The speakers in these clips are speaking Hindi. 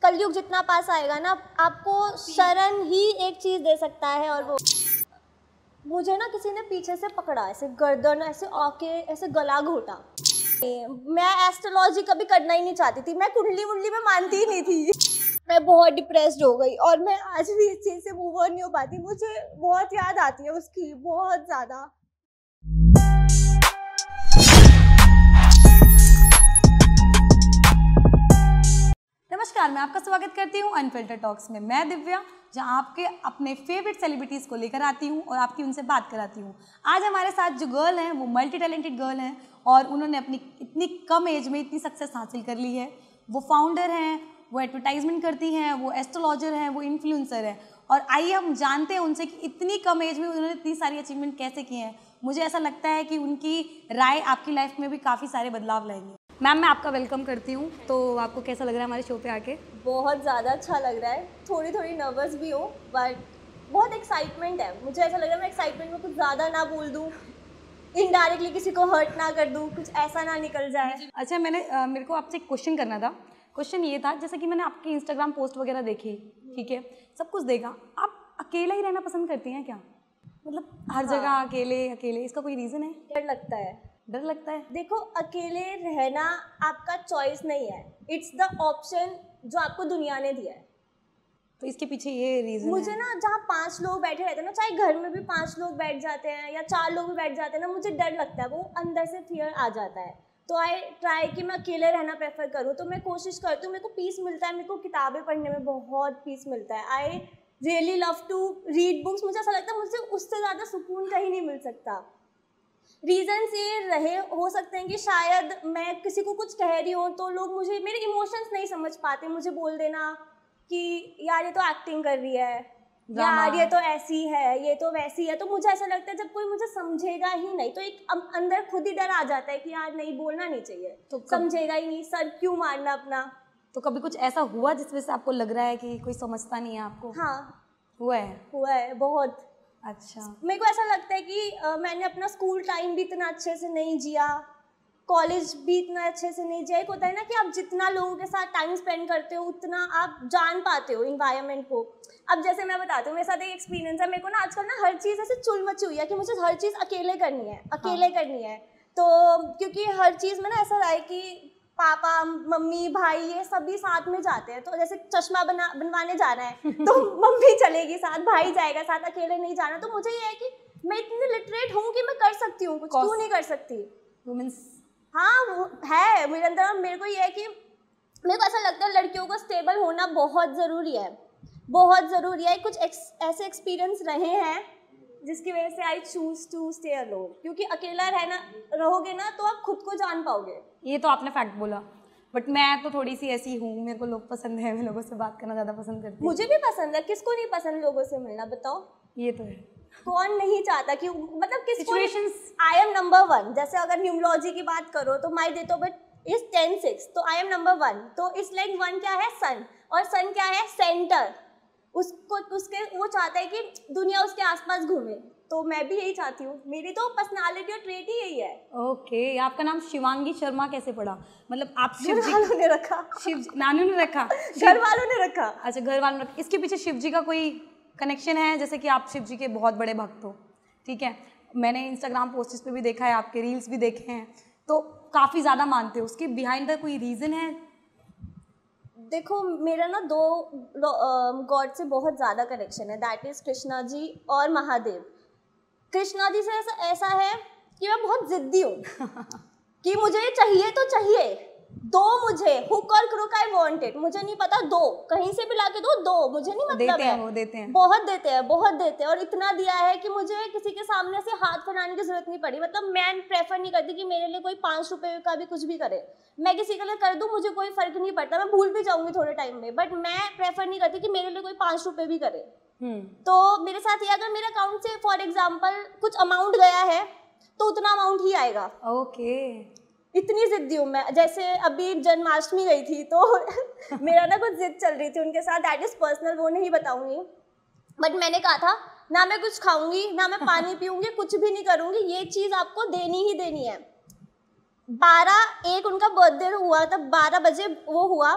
कलयुग जितना पास आएगा ना, आपको शरण ही एक चीज दे सकता है, और वो मुझे ना किसी ने पीछे से पकड़ा, ऐसे गर्दन ऐसे आके ऐसे गला घोटा। मैं एस्ट्रोलॉजी कभी करना ही नहीं चाहती थी, मैं कुंडली वुंडली में मानती ही नहीं थी। मैं बहुत डिप्रेस्ड हो गई और मैं आज भी इस चीज से मूव ऑन नहीं हो पाती। मुझे बहुत याद आती है उसकी, बहुत ज्यादा। नमस्कार, मैं आपका स्वागत करती हूँ अनफिल्टर टॉक्स में। मैं दिव्या, जहाँ आपके अपने फेवरेट सेलिब्रिटीज़ को लेकर आती हूँ और आपकी उनसे बात कराती हूँ। आज हमारे साथ जो गर्ल हैं वो मल्टी टैलेंटेड गर्ल हैं और उन्होंने अपनी इतनी कम एज में इतनी सक्सेस हासिल कर ली है। वो फाउंडर हैं, वो एडवर्टाइजमेंट करती हैं, वो एस्ट्रोलॉजर हैं, वो इन्फ्लुएंसर हैं। और आइए हम जानते हैं उनसे कि इतनी कम एज में उन्होंने इतनी सारी अचीवमेंट कैसे किए हैं। मुझे ऐसा लगता है कि उनकी राय आपकी लाइफ में भी काफ़ी सारे बदलाव लाएंगे। मैम, मैं आपका वेलकम करती हूँ। तो आपको कैसा लग रहा है हमारे शो पे आके? बहुत ज़्यादा अच्छा लग रहा है, थोड़ी नर्वस भी हूँ, बट बहुत एक्साइटमेंट है। मुझे ऐसा लग रहा है मैं एक्साइटमेंट में कुछ ज़्यादा ना बोल दूँ, इनडायरेक्टली किसी को हर्ट ना कर दूँ, कुछ ऐसा ना निकल जाए। अच्छा, मेरे को आपसे एक क्वेश्चन करना था। क्वेश्चन ये था, जैसे कि मैंने आपकी इंस्टाग्राम पोस्ट वगैरह देखी, ठीक है, सब कुछ देखा, आप अकेला ही रहना पसंद करती हैं क्या? मतलब हर जगह अकेले, इसका कोई रीज़न है? डर लगता है। डर लगता है? देखो, अकेले रहना आपका चॉइस नहीं है, इट्स द ऑप्शन जो आपको दुनिया ने दिया है। तो इसके पीछे ये रीज़न मुझे है? ना, जहाँ 5 लोग बैठे रहते हैं ना, चाहे घर में भी 5 लोग बैठ जाते हैं या 4 लोग भी बैठ जाते हैं ना, मुझे डर लगता है, वो अंदर से फियर आ जाता है। तो आई ट्राई कि मैं अकेले रहना प्रेफर करूँ। तो मैं कोशिश करती हूँ, मेरे को पीस मिलता है, मेरे को किताबें पढ़ने में बहुत पीस मिलता है। I really love to read books. मुझे ऐसा लगता है मुझे उससे ज़्यादा सुकून कहीं नहीं मिल सकता। रीजंस ये रहे हो सकते हैं कि शायद मैं किसी को कुछ कह रही हूँ तो लोग मुझे, मेरे इमोशंस नहीं समझ पाते, मुझे बोल देना कि यार ये तो एक्टिंग कर रही है, यार ये तो ऐसी है, ये तो वैसी है। तो मुझे ऐसा लगता है जब कोई मुझे समझेगा ही नहीं तो एक अंदर खुद ही डर आ जाता है कि यार नहीं, बोलना नहीं चाहिए, तो समझेगा ही नहीं, सर क्यों मारना अपना। तो कभी कुछ ऐसा हुआ जिस वजह से आपको लग रहा है कि कोई समझता नहीं है आपको? हाँ, हुआ है बहुत। अच्छा। मेरे को ऐसा लगता है कि मैंने अपना स्कूल टाइम भी इतना अच्छे से नहीं जिया, कॉलेज भी इतना अच्छे से नहीं जिया। एक होता है ना कि आप जितना लोगों के साथ टाइम स्पेंड करते हो उतना आप जान पाते हो इन्वायरमेंट को। अब जैसे मैं बताती हूँ, मेरे साथ एक एक्सपीरियंस है। मेरे को ना आजकल ना हर चीज़ ऐसे चुल मची हुई है कि मुझे हर चीज़ अकेले करनी है, करनी है। तो क्योंकि हर चीज़ में ना ऐसा रहा है कि पापा मम्मी भाई ये सभी साथ में जाते हैं। तो जैसे चश्मा बनवाने जाना है तो मम्मी चलेगी साथ, भाई जाएगा साथ, अकेले नहीं जाना। तो मुझे ये है कि मैं इतनी लिटरेट हूँ कि मैं कर सकती हूँ कुछ, क्यों नहीं कर सकती? वुमेन्स, हाँ, वो है मेरे अंदर। मेरे को ये है कि मेरे को ऐसा लगता है लड़कियों को स्टेबल होना बहुत ज़रूरी है, बहुत ज़रूरी है। कुछ ऐसे एक्सपीरियंस रहे हैं जिसकी वजह से I choose to stay alone, क्योंकि अकेला रहोगे ना तो आप खुद को जान पाओगे। ये तो आपने फैक्ट बोला, बट मैं तो थोड़ी सी ऐसी हूँ, मेरे को लोग पसंद है, मैं लोगों से बात करना ज़्यादा पसंद करती हूँ। मुझे भी पसंद है, किसको नहीं पसंद लोगों से मिलना, बताओ? ये तो है, कौन नहीं चाहता कि मतलब किसको। सिचुएशंस। I am number 1। जैसे अगर न्यूमरोलॉजी की बात करो तो माई डेट ऑफ बर्थ इज 10/6, तो आई एम नंबर 1। तो इस लाइक 1 क्या है? सन, और सन क्या है? सेंटर। उसके वो चाहता है कि दुनिया उसके आसपास घूमे, तो मैं भी यही चाहती हूँ। मेरी तो पर्सनालिटी और ट्रेट ही यही है। ओके, आपका नाम शिवांगी शर्मा कैसे पड़ा? मतलब आप शिव जी, वालों ने रखा, नानू ने रखा, घर वालों ने रखा। अच्छा, घर वालों ने रखा। इसके पीछे शिव जी का कोई कनेक्शन है? जैसे कि आप शिव जी के बहुत बड़े भक्त हो, ठीक है, मैंने इंस्टाग्राम पोस्ट्स पे भी देखा है, आपके रील्स भी देखे हैं, तो काफ़ी ज़्यादा मानते हो। उसके बिहाइंड द कोई रीज़न है? देखो, मेरा ना 2 गॉड से बहुत ज़्यादा कनेक्शन है, दैट इज़ कृष्णा जी और महादेव। कृष्णा जी से ऐसा है कि मैं बहुत जिद्दी हूँ कि मुझे चाहिए तो चाहिए, दो मुझे, हुक और क्रुक आई वांट इट। मुझे नहीं पता, दो, कहीं से भी लाके दो, मुझे नहीं मतलब देते है। हैं, वो देते हैं, बहुत देते हैं, और इतना दिया है कि मुझे किसी के सामने से हाथ फैलाने की जरूरत नहीं पड़ी। मतलब मैं प्रेफर नहीं करती कि मेरे लिए कोई 5 रुपए का भी कुछ भी करे, मैं किसी के लिए कर दूं, मुझे कोई फर्क नहीं पड़ता। मैं भूल भी जाऊंगी थोड़े टाइम में, बट मैं प्रेफर नहीं करती कि मेरे लिए कोई 5 रुपए भी करे। तो मेरे साथ ये, अगर मेरे अकाउंट से फॉर एग्जाम्पल कुछ अमाउंट गया है तो उतना अमाउंट ही आएगा। ओके, इतनी जिद्दी हूँ मैं। जैसे अभी जन्माष्टमी गई थी तो मेरा ना कुछ जिद चल रही थी उनके साथ, दैट इज पर्सनल, वो नहीं बताऊंगी। बट मैंने कहा था ना मैं कुछ खाऊंगी, ना मैं पानी पीऊंगी, कुछ भी नहीं करूंगी, ये चीज आपको देनी ही देनी है। 12/1 उनका बर्थडे हुआ था, 12 बजे वो हुआ।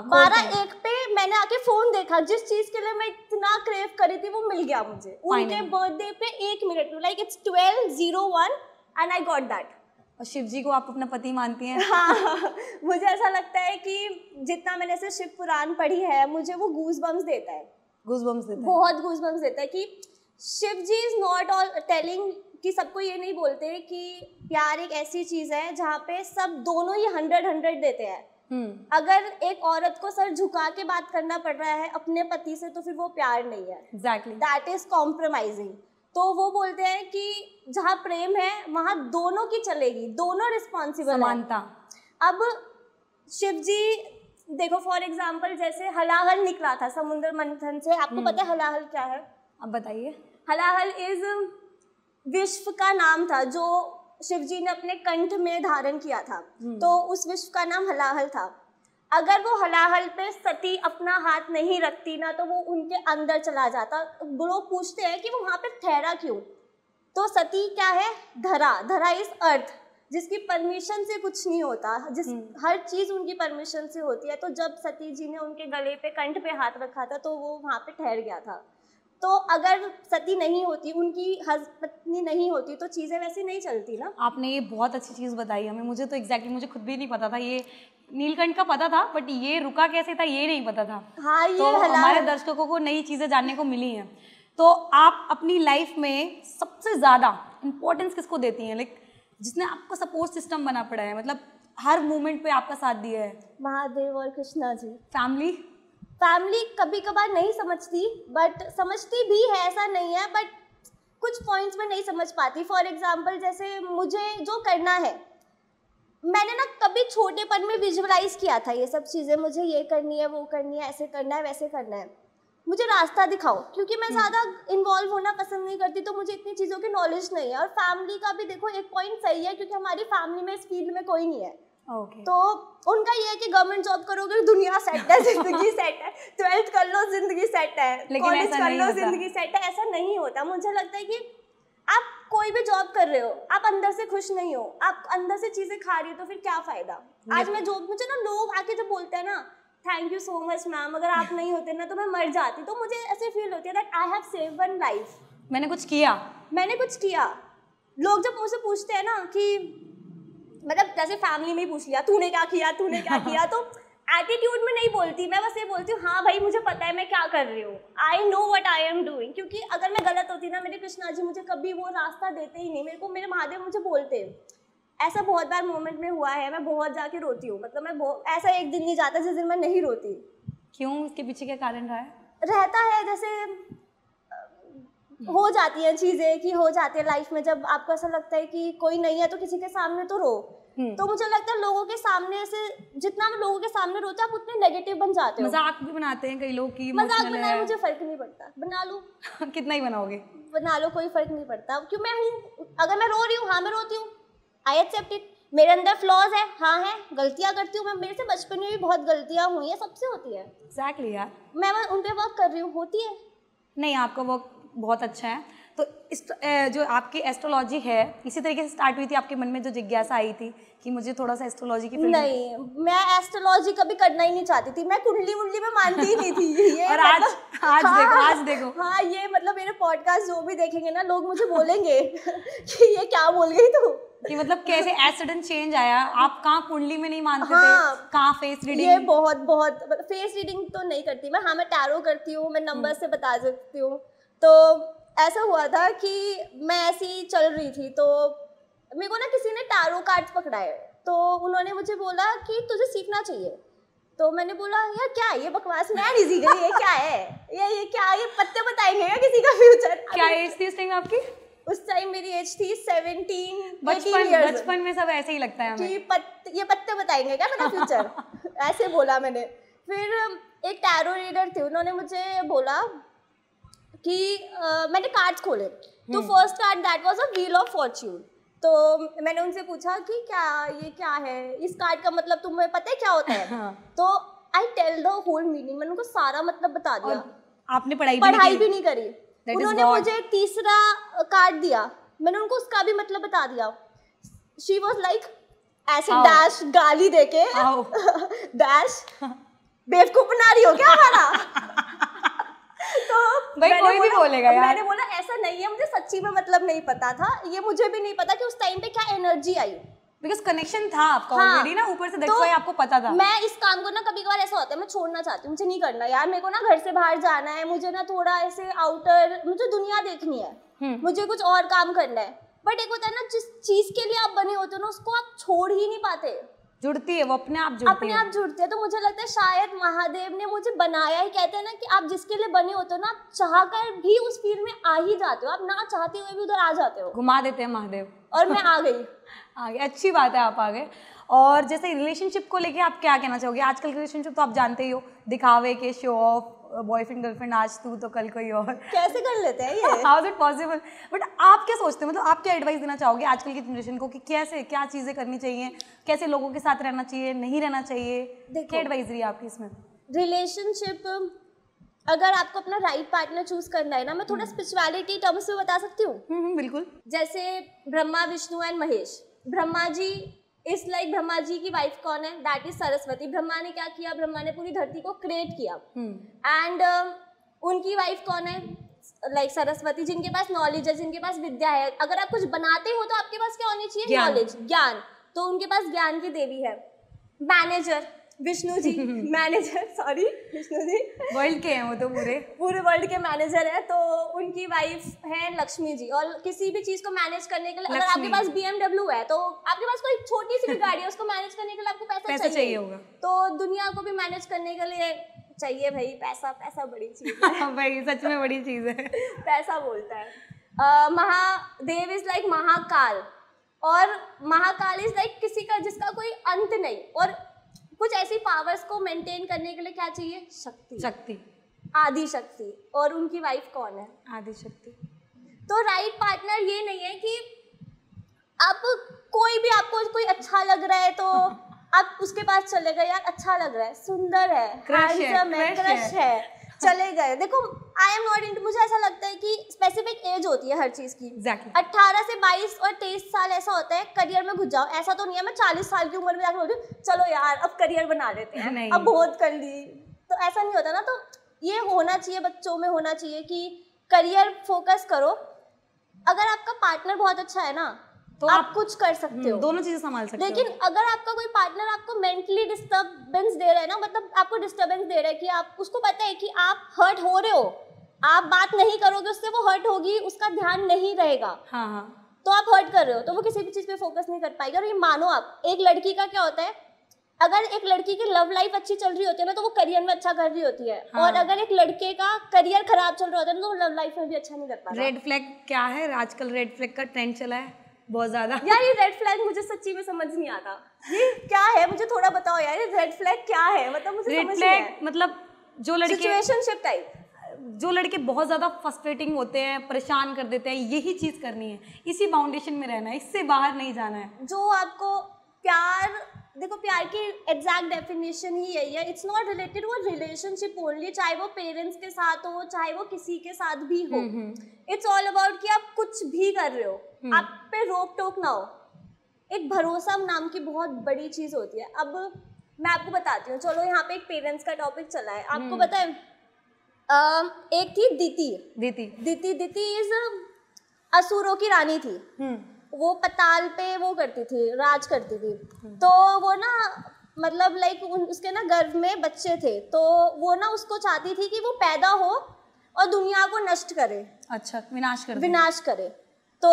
12/1 पे मैंने आके फोन देखा, जिस चीज के लिए मैं इतना क्रेव करी थी वो मिल गया मुझे उनके बर्थडे पे 1 मिनट में, like it's 12:01 and I got that. और शिव जी को आप अपना पति मानती हैं? हाँ, मुझे ऐसा लगता है कि जितना मैंने ऐसे शिव पुराण पढ़ी है, मुझे वो गूज बम्स देता है, गूज़बम्स देता है, बहुत गूज बम्स देता है कि शिव जी इज नॉट ऑल टेलिंग कि सबको ये नहीं बोलते कि प्यार एक ऐसी चीज है जहाँ पे सब दोनों ही 100 देते हैं। अगर एक औरत को सर झुका के बात करना पड़ रहा है अपने पति से तो फिर वो प्यार नहीं है, एग्जैक्टली, दैट इज कॉम्प्रोमाइजिंग। तो वो बोलते हैं कि जहाँ प्रेम है वहाँ दोनों की चलेगी, दोनों रिस्पॉन्सिबल, समानता। अब शिव जी देखो फॉर एग्जाम्पल जैसे हलाहल निकला था समुद्र मंथन से, आपको पता है हलाहल क्या है? अब बताइए। हलाहल इज विश्व का नाम था जो शिव जी ने अपने कंठ में धारण किया था, तो उस विश्व का नाम हलाहल था। अगर वो हलाहल पे सती अपना हाथ नहीं रखती ना तो वो उनके अंदर चला जाता। लोग पूछते हैं कि वो वहाँ पे ठहरा क्यों, तो सती क्या है? धरा, धरा इज अर्थ, जिसकी परमिशन से कुछ नहीं होता, जिस हर चीज उनकी परमिशन से होती है। तो जब सती जी ने उनके गले पे कंठ पे हाथ रखा था तो वो वहाँ पे ठहर गया था। तो अगर सती नहीं होती, उनकी पत्नी नहीं होती तो चीजें वैसे नहीं चलती ना। आपने ये बहुत अच्छी चीज़ बताई हमें, मुझे तो एग्जैक्टली मुझे खुद भी नहीं पता था, ये नीलकंठ का पता था बट ये रुका कैसे था ये नहीं पता था। हाँ, ये तो हमारे दर्शकों को नई चीज़ें जानने को मिली हैं। तो आप अपनी लाइफ में सबसे ज़्यादा इम्पोर्टेंस किसको देती हैं, लाइक जिसने आपको सपोर्ट सिस्टम बना पड़ा है, मतलब हर मोमेंट पे आपका साथ दिया है? महादेव और कृष्णा जी। फैमिली कभी कभार नहीं समझती, बट समझती भी है, ऐसा नहीं है, बट कुछ पॉइंट्स में नहीं समझ पाती। फॉर एग्जाम्पल जैसे मुझे जो करना है, मैंने ना कभी छोटेपन में विजुअलाइज किया था ये सब चीज़ें, मुझे ये करनी है, वो करनी है, ऐसे करना है, वैसे करना है, मुझे रास्ता दिखाओ। क्योंकि मैं ज़्यादा इन्वॉल्व होना पसंद नहीं करती, तो मुझे इतनी चीज़ों की नॉलेज नहीं है। और फैमिली का भी देखो एक पॉइंट सही है, क्योंकि हमारी फैमिली में इस फील्ड में कोई नहीं है। तो उनका ये है कि गवर्नमेंट जॉब करोगे दुनिया सेट है, जिंदगी सेट है, 12th कर लो जिंदगी सेट है, कॉलेज कर लो जिंदगी सेट है। ऐसा नहीं होता। मुझे लगता है कि आप कोई भी जॉब कर रहे हो, आप अंदर से खुश नहीं हो, आप अंदर से चीजें खा रही हो, तो फिर क्या फायदा। आज मैं जॉब, मुझे ना लोग आके जब बोलते हैं ना thank you so much ma'am, अगर आप नहीं होते ना तो मैं मर जाती, तो मुझे ऐसे फील होती है that I have saved one life, मैंने कुछ किया। लोग जब मुझसे पूछते हैं ना कि मतलब जैसे फैमिली में ही पूछ लिया तूने क्या किया तो एटीट्यूड में नहीं बोलती, मैं बस ये बोलती हूँ हाँ भाई मुझे पता है मैं क्या कर रही हूँ, I know what I am doing. क्योंकि अगर मैं गलत होती ना, मेरे कृष्णा जी मुझे कभी वो रास्ता देते ही नहीं, मेरे महादेव मुझे बोलते। ऐसा बहुत बार मोमेंट में हुआ है, मैं बहुत जाके रोती हूँ, मतलब मैं ऐसा एक दिन नहीं जाता जिस दिन मैं नहीं रोती। क्यों, इसके पीछे क्या कारण रहता है? जैसे हो जाती है चीजें कि हो जाती है लाइफ में, जब आपको ऐसा लगता है कि कोई नहीं है तो किसी के सामने तो रो। तो मुझे लगता है लोगों के सामने से जितना मैं लोगों के सामने रोते आप उतने नेगेटिव बन जाते हो। मजाक भी बनाते हैं कई लोग की, मजाक बनाए मुझे फर्क नहीं पड़ता, बना लो कितना ही बनाओगे, बना लो, कोई फर्क नहीं पड़ता। क्यों, मैं हूँ, अगर मैं रो रही हूँ, हाँ मैं रोती हूँ, आई एक्सेप्ट इट। मेरे अंदर फ्लॉज है, हाँ है, गलतियाँ करती हूँ मैं, मेरे से बचपन में भी बहुत गलतियाँ हुई है, सबसे होती है। एग्जैक्टली यार, मैं उन पे वर्क कर रही हूँ, होती है। नहीं, आपका वर्क बहुत अच्छा है। तो जो आपकी एस्ट्रोलॉजी है इसी तरीके से स्टार्ट हुई थी, आपके मन में जो जिज्ञासा आई थी कि मुझे थोड़ा सा एस्ट्रोलॉजी की फील्ड? नहीं, मैं एस्ट्रोलॉजी कभी करना ही नहीं चाहती थी, मैं कुंडली में मानती ही नहीं थी। ये और आज देखो हाँ, ये मतलब मेरे पॉडकास्ट जो भी देखेंगे ना लोग मुझे बोलेंगे कि ये क्या बोल गई तू, कि मतलब कैसे सडन चेंज आया, आप कहाँ कुंडली में नहीं मानते थे, कहाँ फेस रीडिंग? ये बहुत फेस रीडिंग तो नहीं करती मैं, हाँ मैं टैरो करती हूँ, मैं नंबर से बता सकती हूँ। तो ऐसा हुआ था कि मैं ऐसी चल रही थी, तो मेरे को ना किसी ने टैरो कार्ड्स पकड़ाए, तो उन्होंने मुझे बोला कि तुझे सीखना चाहिए। तो मैंने बोला यार क्या है ये बकवास, मैं नहीं सीख रही, ये क्या है, ये क्या, ये पत्ते बताएंगे क्या किसी का फ्यूचर? क्या एज थी उस टाइम आपकी? उस टाइम मेरी एज थी 17। बचपन में सब ऐसे ही लगता है हमें कि ये पत्ते बताएंगे क्या मेरा फ्यूचर, ऐसे बोला मैंने। फिर एक टैरो रीडर थे, उन्होंने मुझे बोला कि मैंने कार्ड्स खोले, तो first card that was a wheel of Fortune. तो मैंने उनसे पूछा कि ये क्या है, इस कार्ड का मतलब तुम्हें पता है क्या होता है? हाँ। तो I tell the whole meaning, मैंने उनको सारा मतलब बता दिया। आपने पढ़ाई भी नहीं करी। उन्होंने मुझे तीसरा कार्ड दिया, मैंने उनको उसका भी मतलब बता दिया। शी वाज लाइक ऐसे डैश गाली देके डैश बेवकूफ बना रही हो क्या हमारा, कोई भी बोलेगा यार। मैंने बोला ऐसा नहीं है, मुझे सच्ची में मतलब नहीं पता था, ये मुझे भी नहीं पता कि उस टाइम पे क्या एनर्जी आई, बिकॉज कनेक्शन था आपका हाँ, ऑलरेडी ना ऊपर से, दैट्स तो व्हाई आपको पता था। मैं इस काम को ना कभी कभार ऐसा होता है मैं छोड़ना चाहती हूँ, मुझे नहीं करना यार, मेरे को ना घर से बाहर जाना है, मुझे ना थोड़ा ऐसे आउटर, मुझे दुनिया देखनी है, मुझे कुछ और काम करना है। बट एक होता है ना, जिस चीज के लिए आप बने होते हो ना उसको आप छोड़ ही नहीं पाते, जुड़ती है वो अपने आप जुड़ती अपने आप जुड़ती है। तो मुझे लगता है शायद महादेव ने मुझे बनाया ही, कहते हैं ना कि आप जिसके लिए बने होते हो ना, आप चाहकर भी उस फील्ड में आ ही जाते हो, आप ना चाहते हुए भी उधर आ जाते हो, घुमा देते हैं महादेव। और मैं आ गई। आगे अच्छी बात है, आप आ गए। और जैसे रिलेशनशिप को लेके आप क्या कहना चाहोगे? आजकल के रिलेशनशिप तो आप जानते ही हो, दिखावे के, शो ऑफ, बॉयफ्रेंड गर्लफ्रेंड, आज तू तो कल कोई और, कैसे कर लेते हैं ये? How is it possible? But आप क्या सोचते हैं, मतलब आप क्या एडवाइस देना चाहोगे आजकल की जनरेशन को कि कैसे क्या चीज़ें करनी चाहिए, कैसे लोगों के साथ रहना चाहिए, नहीं रहना चाहिए? क्या एडवाइस रही है आपकी इसमें? रिलेशनशिप, अगर आपको अपना राइट पार्टनर चूज करना है ना, मैं थोड़ा स्पिरिचुअलिटी टर्म्स में बता सकती हूँ। बिल्कुल। जैसे ब्रह्मा, विष्णु एंड महेश। ब्रह्मा जी इस लाइक, ब्रह्मा जी की वाइफ कौन है? That is Saraswati. ब्रह्मा ने क्या किया? ब्रह्मा ने पूरी धरती को क्रिएट किया। एंड उनकी वाइफ कौन है? लाइक सरस्वती, जिनके पास नॉलेज है, जिनके पास विद्या है। अगर आप कुछ बनाते हो तो आपके पास क्या होनी चाहिए? नॉलेज, ज्ञान। तो उनके पास ज्ञान की देवी है। Manager, Vishnu ji. Manager, sorry, Vishnu ji world के हैं वो तो, पूरे वर्ल्ड के मैनेजर है। तो उनकी वाइफ है लक्ष्मी जी। और किसी भी चीज को मैनेज करने के लिए, अगर आपके पास BMW है तो आपके पास कोई छोटी सी भी गाड़ी है, उसको मैनेज करने के लिए आपको पैसा चाहिए होगा। तो दुनिया को भी मैनेज करने के लिए चाहिए भाई पैसा। पैसा बड़ी चीज है भाई, सच में बड़ी चीज है। पैसा बोलता है। महादेव इज लाइक महाकाल, और महाकाल इज लाइक किसी का जिसका कोई अंत नहीं। और कुछ ऐसी पावर्स को मेंटेन करने के लिए क्या चाहिए? शक्ति। शक्ति, आदि शक्ति। और उनकी वाइफ कौन है? आदि शक्ति। तो राइट पार्टनर ये नहीं है कि आप कोई भी, आपको कोई अच्छा लग रहा है तो आप उसके पास चले गए, यार अच्छा लग रहा है, सुंदर है, हैंडसम है, क्रश है, चले गए। देखो, आई एम नॉट इंटू, मुझे ऐसा लगता है कि स्पेसिफिक एज होती है हर चीज की। 18 से 22 और 23 साल ऐसा होता है करियर में घुस जाओ। ऐसा तो नहीं है मैं 40 साल की उम्र में जाकर बोल रही हूँ चलो यार अब करियर बना लेते हैं, अब बहुत कर ली, तो ऐसा नहीं होता ना। तो ये होना चाहिए, बच्चों में होना चाहिए कि करियर फोकस करो। अगर आपका पार्टनर बहुत अच्छा है ना तो आप कुछ कर सकते हो, दोनों चीजें संभाल सकते हो। लेकिन अगर आपका कोई पार्टनर आपको मेंटली डिस्टर्बेंस दे रहा है ना, मतलब आपको डिस्टर्बेंस दे रहा है कि आप उसको पता है कि आप हर्ट हो रहे हो, आप बात नहीं करोगे उससे, वो हर्ट होगी, उसका ध्यान नहीं रहेगा, तो आप हर्ट कर रहे हो, तो वो किसी भी चीज पे फोकस नहीं कर पाएगा। और ये मानो आप, एक लड़की का क्या होता है, अगर एक लड़की की लव लाइफ अच्छी चल रही होती है ना तो वो करियर में अच्छा कर रही होती है, और अगर एक लड़के का करियर खराब चल रहा होता है ना तो वो लव लाइफ में भी अच्छा नहीं कर पाता। रेड फ्लैग क्या है? आजकल रेड फ्लैग का ट्रेंड चला है बहुत ज्यादा। यार ये रेड फ्लैग मुझे सच्ची में समझ नहीं आता, ये क्या है? मुझे थोड़ा बताओ यार, ये रेड फ्लैग क्या है? मतलब मुझे समझ नहीं आया। मतलब जो लड़के, सिचुएशनशिप टाइप, जो लड़के बहुत ज्यादा फ्रस्ट्रेटिंग होते हैं, परेशान कर देते हैं, यही चीज करनी है, इसी बाउंडेशन में रहना है, इससे बाहर नहीं जाना है। जो आपको प्यार, देखो प्यार की एग्जैक्ट डेफिनेशन ही यही है, इट्स नॉट रिलेटेड वो रिलेशनशिप ओनली, चाहे वो पेरेंट्स के साथ हो, चाहे वो किसी के साथ भी हो। इट्स ऑल अबाउट कि आप कुछ भी कर रहे हो, आप पे रोक टोक ना हो। एक भरोसा नाम की बहुत बड़ी चीज होती है। अब मैं आपको बताती हूँ, चलो यहाँ पे एक पेरेंट्स का टॉपिक चला है, आपको पता है एक थी दिति इज असुरों की रानी थी। वो पताल पे वो करती थी, राज करती थी। तो वो ना मतलब लाइक उसके ना गर्भ में बच्चे थे, तो वो ना उसको चाहती थी कि वो पैदा हो और दुनिया को नष्ट करे, अच्छा विनाश करे। तो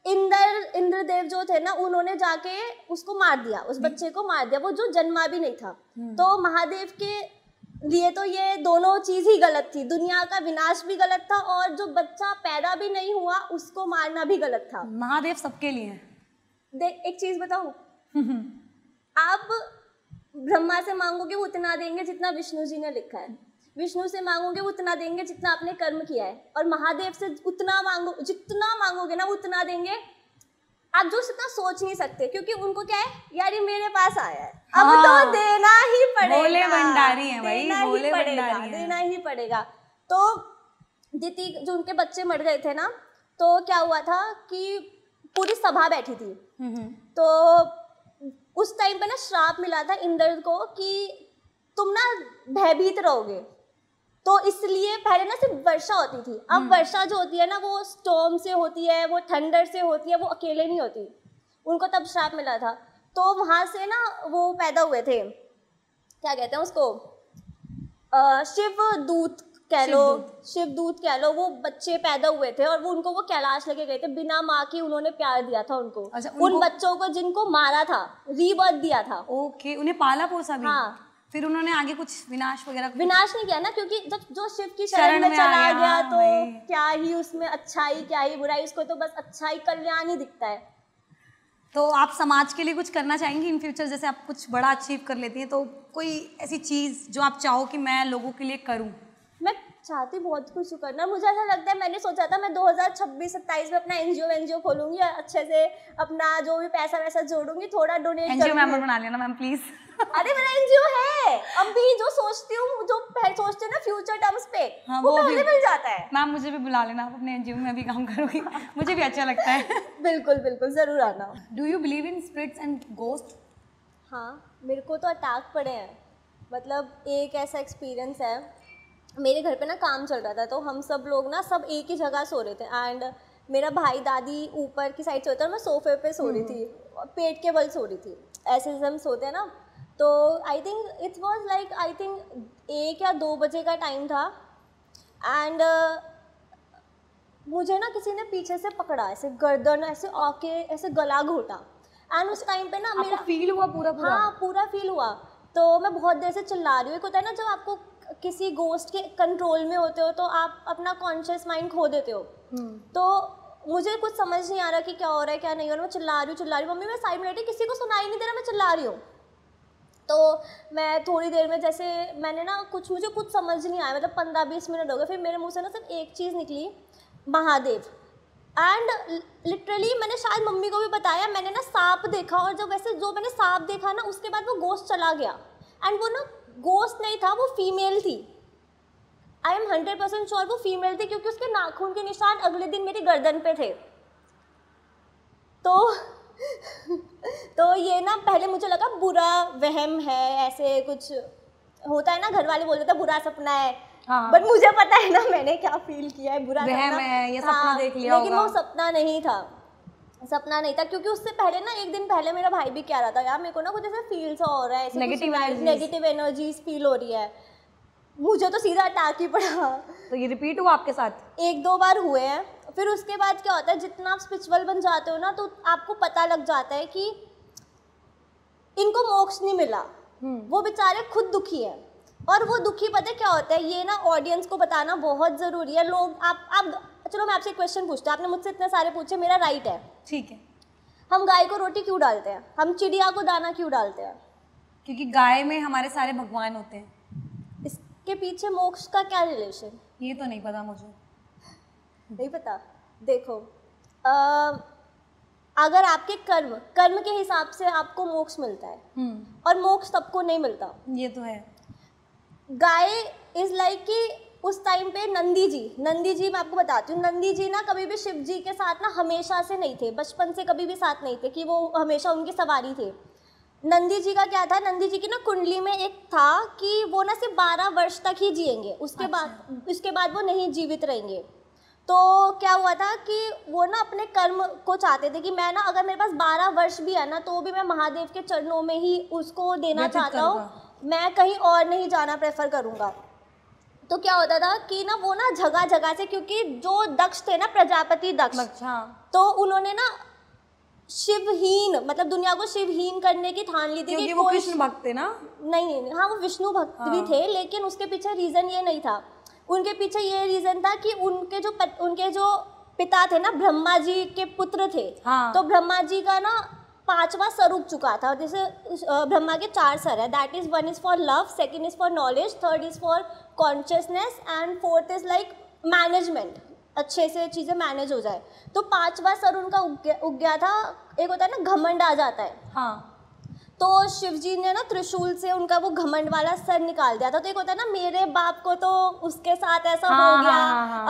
इंद्रदेव जो थे ना, उन्होंने जाके उसको मार दिया, उस बच्चे को मार दिया, वो जो जन्मा भी नहीं था। तो महादेव के लिए तो ये दोनों चीज ही गलत थी, दुनिया का विनाश भी गलत था और जो बच्चा पैदा भी नहीं हुआ उसको मारना भी गलत था। महादेव सबके लिए है। देख एक चीज बताऊं, आप ब्रह्मा से मांगोगे वो उतना देंगे जितना विष्णु जी ने लिखा है, विष्णु से मांगोगे वो उतना देंगे जितना आपने कर्म किया है, और महादेव से उतना जितना मांगोगे ना वो उतना देंगे आप जो इतना सोच नहीं सकते, क्योंकि उनको क्या है यार ये मेरे पास आया है, अब तो देना ही पड़ेगा, भोले भंडारी हैं भाई, भोले भंडारी हैं, देना ही पड़ेगा। तो दिति जो उनके बच्चे मर गए थे ना, तो क्या हुआ था कि पूरी सभा बैठी थी, तो उस टाइम पे ना श्राप मिला था इंद्र को कि तुम ना भयभीत रहोगे, तो इसलिए पहले ना सिर्फ वर्षा होती थी, अब वर्षा जो होती है ना वो स्टॉर्म से होती है, वो थंडर से होती है, वो अकेले नहीं होती। उनको तब श्राप मिला था, तो वहां से ना वो पैदा हुए थे, क्या कहते हैं उसको, शिवदूत कह लो, शिवदूत कह लो, वो बच्चे पैदा हुए थे और वो उनको वो कैलाश लेके गए थे, बिना माँ के उन्होंने प्यार दिया था उनको। अच्छा, उन बच्चों को जिनको मारा था, रीबर्थ दिया था। ओके, उन्हें पाला पोसा भी। हाँ, फिर उन्होंने आगे कुछ विनाश वगैरह विनाश नहीं किया ना, क्योंकि जब जो शिव की शरण में चला गया तो क्या ही उसमें अच्छाई क्या ही बुराई, उसको तो बस अच्छाई कल्याण ही दिखता है। तो आप समाज के लिए कुछ करना चाहेंगी इन फ्यूचर, जैसे आप कुछ बड़ा अचीव कर लेती हैं, तो कोई ऐसी चीज़ जो आप चाहो कि मैं लोगों के लिए करूं? मैं चाहती बहुत कुछ करना, मुझे ऐसा लगता है, मैंने सोचा था मैं 2026-27 में अपना एनजीओ खोलूंगी, अच्छे से अपना जो भी पैसा वैसा जोड़ूंगी, थोड़ा डोनेट एनजीओ मेंबर बना लेना मैम प्लीज। अरे मेरा एनजीओ है, अभी जो सोचती हूँ, जो सोचते हैं ना फ्यूचर टर्म्स पे, हाँ, वो पहले मिल जाता है। मैम मुझे भी बुला लेना, आप अपने एनजीओ में भी काम करोगी, मुझे भी अच्छा लगता है। बिल्कुल बिल्कुल, जरूर आना। Do you believe in spirits and ghost? हाँ, मेरे को तो अटैक पड़े हैं, मतलब एक ऐसा एक्सपीरियंस है, मेरे घर पे ना काम चल रहा था, तो हम सब लोग ना सब एक ही जगह सो रहे थे, एंड मेरा भाई दादी ऊपर की साइड सोता है, मैं सोफे पे सो रही थी, पेट के बल सो रही थी, ऐसे हम सोते हैं ना। तो I think it was like, I think 1 या 2 बजे का टाइम था, एंड मुझे ना किसी ने पीछे से पकड़ा, ऐसे गर्दन ऐसे आके ऐसे गला घोटा, एंड उस टाइम पे ना मेरा फील हुआ पूरा? हाँ, पूरा फील हुआ। तो मैं बहुत देर से चिल्ला रही हूँ, एक होता है ना जब आपको किसी गोस्ट के कंट्रोल में होते हो तो आप अपना कॉन्शियस माइंड खो देते हो। तो मुझे कुछ समझ नहीं आ रहा कि क्या हो रहा है क्या नहीं हो रहा, मैं चिल्ला रही हूँ, मम्मी मैं साइड में बैठी, किसी को सुनाई नहीं दे रहा, मैं चिल्ला रही हूँ। तो मैं थोड़ी देर में जैसे मैंने ना मुझे कुछ समझ नहीं आया, मतलब 15-20 मिनट हो गए, फिर मेरे मुंह से ना सिर्फ एक चीज़ निकली, महादेव। एंड लिटरली मैंने शायद मम्मी को भी बताया, मैंने ना सांप देखा, और जब वैसे जो मैंने सांप देखा ना उसके बाद वो गोस्ट चला गया, एंड वो ना गोस्ट नहीं था, वो फीमेल थी। आई एम 100% श्योर वो फीमेल थी, क्योंकि उसके नाखून के निशान अगले दिन मेरी गर्दन पे थे। तो ये ना पहले मुझे लगा बुरा वहम है, ऐसे कुछ होता है ना, घर वाले बोलते थे बुरा सपना है, हाँ। बट मुझे पता है ना मैंने क्या फील किया है, बुरा वहम सपना है, ये सपना देख लिया लेकिन होगा। वो सपना नहीं था, क्योंकि उससे पहले ना 1 दिन पहले मेरा भाई भी कह रहा था, यार मेरे को ना कुछ ऐसा फील सा हो रहा है, नेगेटिव एनर्जीज फील हो रही है, मुझे तो सीधा अटैक ही पड़ा। तो ये रिपीट हुआ आपके साथ? 1-2 बार हुए हैं। फिर उसके बाद क्या होता है, जितना आप स्पिरिचुअल बन जाते हो ना, तो आपको पता लग जाता है कि इनको मोक्ष नहीं मिला, वो बेचारे खुद दुखी हैं, और वो दुखी पता है क्या होता है, ये ना ऑडियंस को बताना बहुत ज़रूरी है। लोग आप चलो मैं आपसे एक क्वेश्चन पूछता हूँ, आपने मुझसे इतने सारे पूछे, मेरा राइट है, ठीक है। हम गाय को रोटी क्यों डालते हैं, हम चिड़िया को दाना क्यों डालते हैं? क्योंकि गाय में हमारे सारे भगवान होते हैं। इसके पीछे मोक्ष का क्या रिलेशन? ये तो नहीं पता मुझे। नहीं पता? देखो, अगर आपके कर्म के हिसाब से आपको मोक्ष मिलता है, और मोक्ष सबको नहीं मिलता। ये तो है। गाय इज लाइक कि उस टाइम पे नंदी जी मैं आपको बताती हूँ, नंदी जी ना कभी भी शिव जी के साथ ना हमेशा से नहीं थे, बचपन से कभी भी साथ नहीं थे कि वो हमेशा उनकी सवारी थे। नंदी जी का क्या था, नंदी जी की ना कुंडली में एक था कि वो ना सिर्फ 12 वर्ष तक ही जिएंगे, उसके बाद वो नहीं जीवित रहेंगे। तो क्या हुआ था कि वो ना अपने कर्म को चाहते थे कि मैं ना अगर मेरे पास 12 वर्ष भी है ना, तो भी मैं महादेव के चरणों में ही उसको देना चाहता हूँ, मैं कहीं और नहीं जाना प्रेफर करूँगा। तो क्या होता था कि ना वो ना जगह जगह से, क्योंकि जो दक्ष थे ना, प्रजापति दक्ष, तो उन्होंने ना शिवहीन, मतलब दुनिया को शिवहीन करने की ठान ली थी, क्योंकि वो कृष्ण भक्त थे ना? नहीं, हाँ वो विष्णु भक्त भी थे, लेकिन उसके पीछे रीजन ये नहीं था। उनके पीछे ये रीजन था कि उनके जो पिता थे ना, ब्रह्मा जी के पुत्र थे, तो ब्रह्मा जी का ना 5वां सर उग चुका था। जैसे ब्रह्मा के 4 सर है, that is 1 is for love, 2nd is for knowledge, 3rd is for consciousness, and 4th is like management, अच्छे से चीज़ें मैनेज हो जाए। तो 5वां सर उनका उग गया था। एक होता है ना घमंड आ जाता है, हाँ, तो शिव जी ने ना त्रिशूल से उनका वो घमंड वाला सर निकाल दिया था। तो एक होता है ना, मेरे बाप को तो उसके साथ ऐसा हो गया,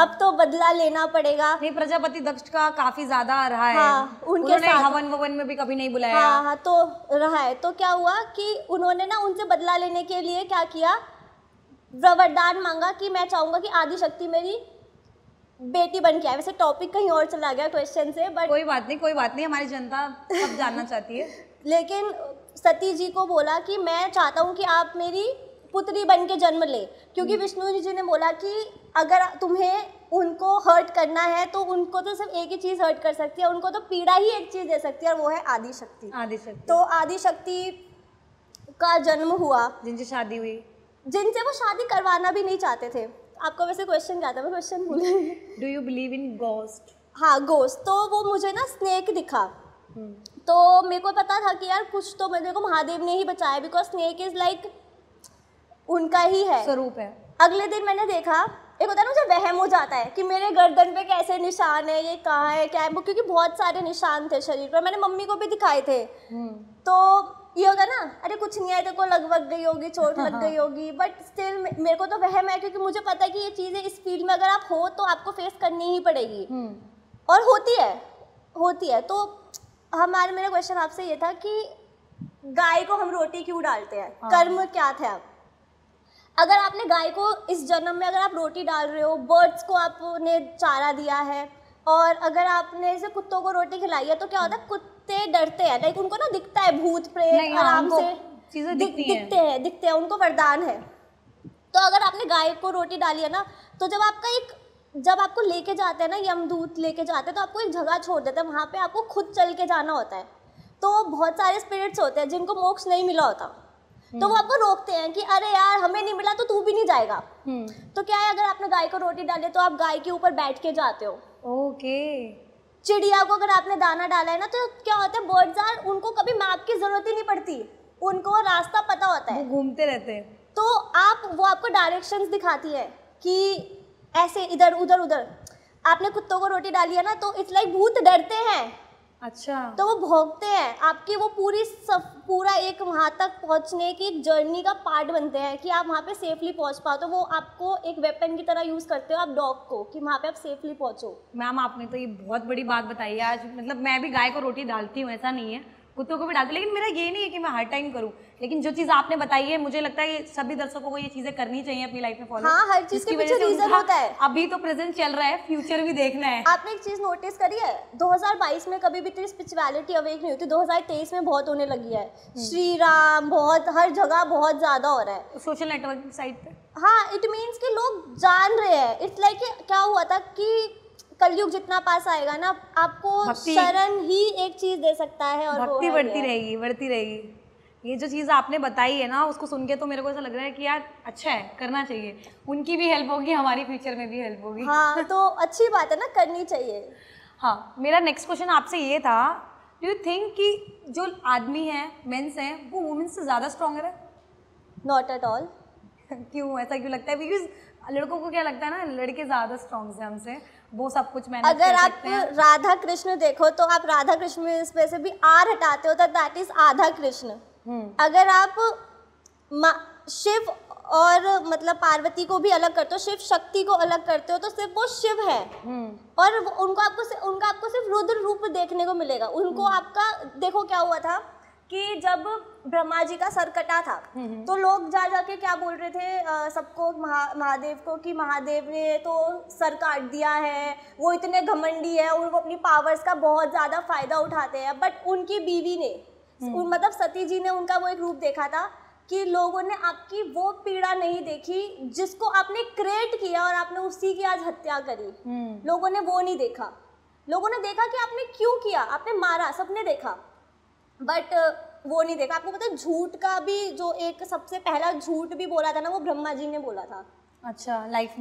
अब तो बदला लेना पड़ेगा। नहीं, प्रजापति दक्ष का काफी ज्यादा रहा है। हाँ, उन्होंने हवन में भी कभी नहीं बुलाया। हाँ, तो रहा है। तो क्या हुआ कि उन्होंने ना उनसे बदला लेने के लिए क्या किया, वरदान मांगा कि मैं चाहूँगा कि आदि शक्ति मेरी बेटी बन के आए। वैसे टॉपिक कहीं और चला गया क्वेश्चन से, बट कोई बात नहीं, हमारी जनता सब जानना चाहती है। लेकिन सती जी को बोला कि मैं चाहता हूँ कि आप मेरी पुत्री बन के जन्म ले, क्योंकि विष्णु जी ने बोला कि अगर तुम्हें उनको हर्ट करना है तो उनको तो सिर्फ एक ही चीज़ हर्ट कर सकती है, उनको तो पीड़ा ही एक चीज़ दे सकती है, और वो है आदि शक्ति। तो आदि शक्ति का जन्म हुआ, जिनसे शादी हुई, जिनसे वो शादी करवाना भी नहीं चाहते थे। आपको वैसे क्वेश्चन क्या था, मैं क्वेश्चन भूल गई। Do you believe in ghost? हाँ, गोस्ट। तो वो मुझे ना स्नेक दिखा, तो मेरे को पता था कि यार कुछ तो मेरे को महादेव ने ही बचाया, बिकॉज स्नेक इज लाइक उनका ही है, स्वरूप है। अगले दिन मैंने देखा, एक होता है ना मुझे वहम हो जाता है कि मेरे गर्दन पे कैसे निशान है, ये कहाँ है, क्या है, क्योंकि बहुत सारे निशान थे शरीर पर, मैंने मम्मी को भी दिखाए थे। तो ये होगा ना, अरे कुछ नहीं है, तो को लग गई होगी, चोट लग गई होगी, बट स्टिल मेरे को तो वहम है, क्योंकि मुझे पता है कि ये चीज़ें इस फील्ड में अगर आप हो तो आपको फेस करनी ही पड़ेगी, और होती है। तो मेरा क्वेश्चन आपसे ये था कि गाय को हम रोटी क्यों डालते हैं, कर्म क्या थे आप? अगर आपने गाय को इस जन्म में अगर आप रोटी डाल रहे हो, बर्ड्स को आपने चारा दिया है, और अगर आपने जैसे कुत्तों को रोटी खिलाई है, तो क्या होता है, कुत्ते डरते हैं, लाइक उनको ना दिखता है भूत प्रेत, आराम से चीजें दिखते हैं, उनको वरदान है। तो अगर आपने गाय को रोटी डाली है ना, तो जब आपको लेके जाते हैं ना, यमदूत लेके जाते हैं, तो आपको एक जगह छोड़ देते हैं, वहाँ पे आपको खुद चल के जाना होता है। तो बहुत सारे स्पिरिट्स होते हैं जिनको मोक्ष नहीं मिला होता, तो वो आपको रोकते हैं कि अरे यार हमें नहीं मिला तो तू भी नहीं जाएगा। तो क्या है, अगर आपने गाय को रोटी डाली तो आप गाय के ऊपर बैठ के जाते हो। ओके। चिड़िया को अगर आपने दाना डाला है ना, तो क्या होता है, बर्ड्स उनको कभी मैप की जरूरत ही नहीं पड़ती, उनको रास्ता पता होता है, वो घूमते रहते हैं। तो वो आपको डायरेक्शंस दिखाती है कि ऐसे इधर उधर उधर। आपने कुत्तों को रोटी डाली है ना, तो इट्स लाइक भूत डरते हैं, अच्छा, तो वो भौंकते हैं, आपकी वो पूरा एक वहाँ तक पहुँचने की एक जर्नी का पार्ट बनते हैं कि आप वहाँ पे सेफली पहुँच पाओ। तो वो आपको एक वेपन की तरह यूज़ करते हो आप डॉग को, कि वहाँ पे आप सेफली पहुँचो। मैम आपने तो ये बहुत बड़ी बात बताई है आज। मतलब मैं भी गाय को रोटी डालती हूँ, ऐसा नहीं है, कुत्तों को भी डालती हूँ, लेकिन मेरा ये नहीं है कि मैं हर टाइम करूँ। लेकिन जो चीज़ आपने बताई है, मुझे लगता है कि सभी दर्शकों को ये चीज़ें करनी चाहिए अपनी लाइफ में फॉलो। हाँ, हर चीज़ के पीछे रीजन होता है। अभी तो प्रेजेंट चल रहा है, फ्यूचर भी देखना है। आपने एक चीज़ नोटिस करी है, 2022 में कभी भी इतनी स्पिरिचुअलिटी अवेक नहीं होती, 2023 में बहुत होने लगी है। श्री राम बहुत हर जगह बहुत ज़्यादा हो रहा है, सोशल नेटवर्किंग साइट पे। हाँ, इट मीन्स कि लोग जान रहे हैं। इट्स लाइक क्या हुआ था कि कलयुग जितना पास आएगा ना, आपको शरण ही एक चीज़ दे सकता है, और भक्ति बढ़ती रहेगी। ये जो चीज़ आपने बताई है ना, उसको सुन के तो मेरे को ऐसा लग रहा है कि यार अच्छा है, करना चाहिए, उनकी भी हेल्प होगी, हमारी फ्यूचर में भी हेल्प होगी। हाँ, तो अच्छी बात है ना, करनी चाहिए। हाँ, मेरा नेक्स्ट क्वेश्चन आपसे ये था, डू यू थिंक कि जो आदमी हैं, मेंस हैं, वो वुमेन्स से ज़्यादा स्ट्रॉन्गर है? Not at all. क्यों, ऐसा क्यों लगता है? बिकॉज लड़कों को क्या लगता है ना, लड़के ज़्यादा स्ट्रॉन्ग हैं हमसे, वो सब कुछ मैनेज अगर कर आप सकते हैं। राधा कृष्ण देखो, तो आप राधा कृष्ण में इस पे से भी आर हटाते हो, तो दैट इज आधा कृष्ण। अगर आप शिव और मतलब पार्वती को भी अलग करते हो, शिव शक्ति को अलग करते हो, तो सिर्फ वो शिव है, और उनका आपको सिर्फ रुद्र रूप देखने को मिलेगा। उनको आपका देखो क्या हुआ था कि जब ब्रह्मा जी का सर कटा था, तो लोग जाके क्या बोल रहे थे सबको, महादेव को, कि महादेव ने तो सर काट दिया है, वो इतने घमंडी है, उनको अपनी पावर्स का बहुत ज़्यादा फायदा उठाते हैं। बट उनकी बीवी ने मतलब सती जी ने उनका वो एक रूप देखा था कि लोगों ने आपकी वो पीड़ा नहीं देखी जिसको आपने क्रिएट किया और आपने उसी की आज हत्या करी। लोगों ने वो नहीं देखा, लोगों ने देखा कि आपने क्यों किया, आपने मारा, सबने देखा, बट वो नहीं देखा। आपको पता है झूठ का भी जो एक सबसे पहला झूठ भी बोला था ना, वो ब्रह्मा जी ने बोला था। अच्छा, लाइफ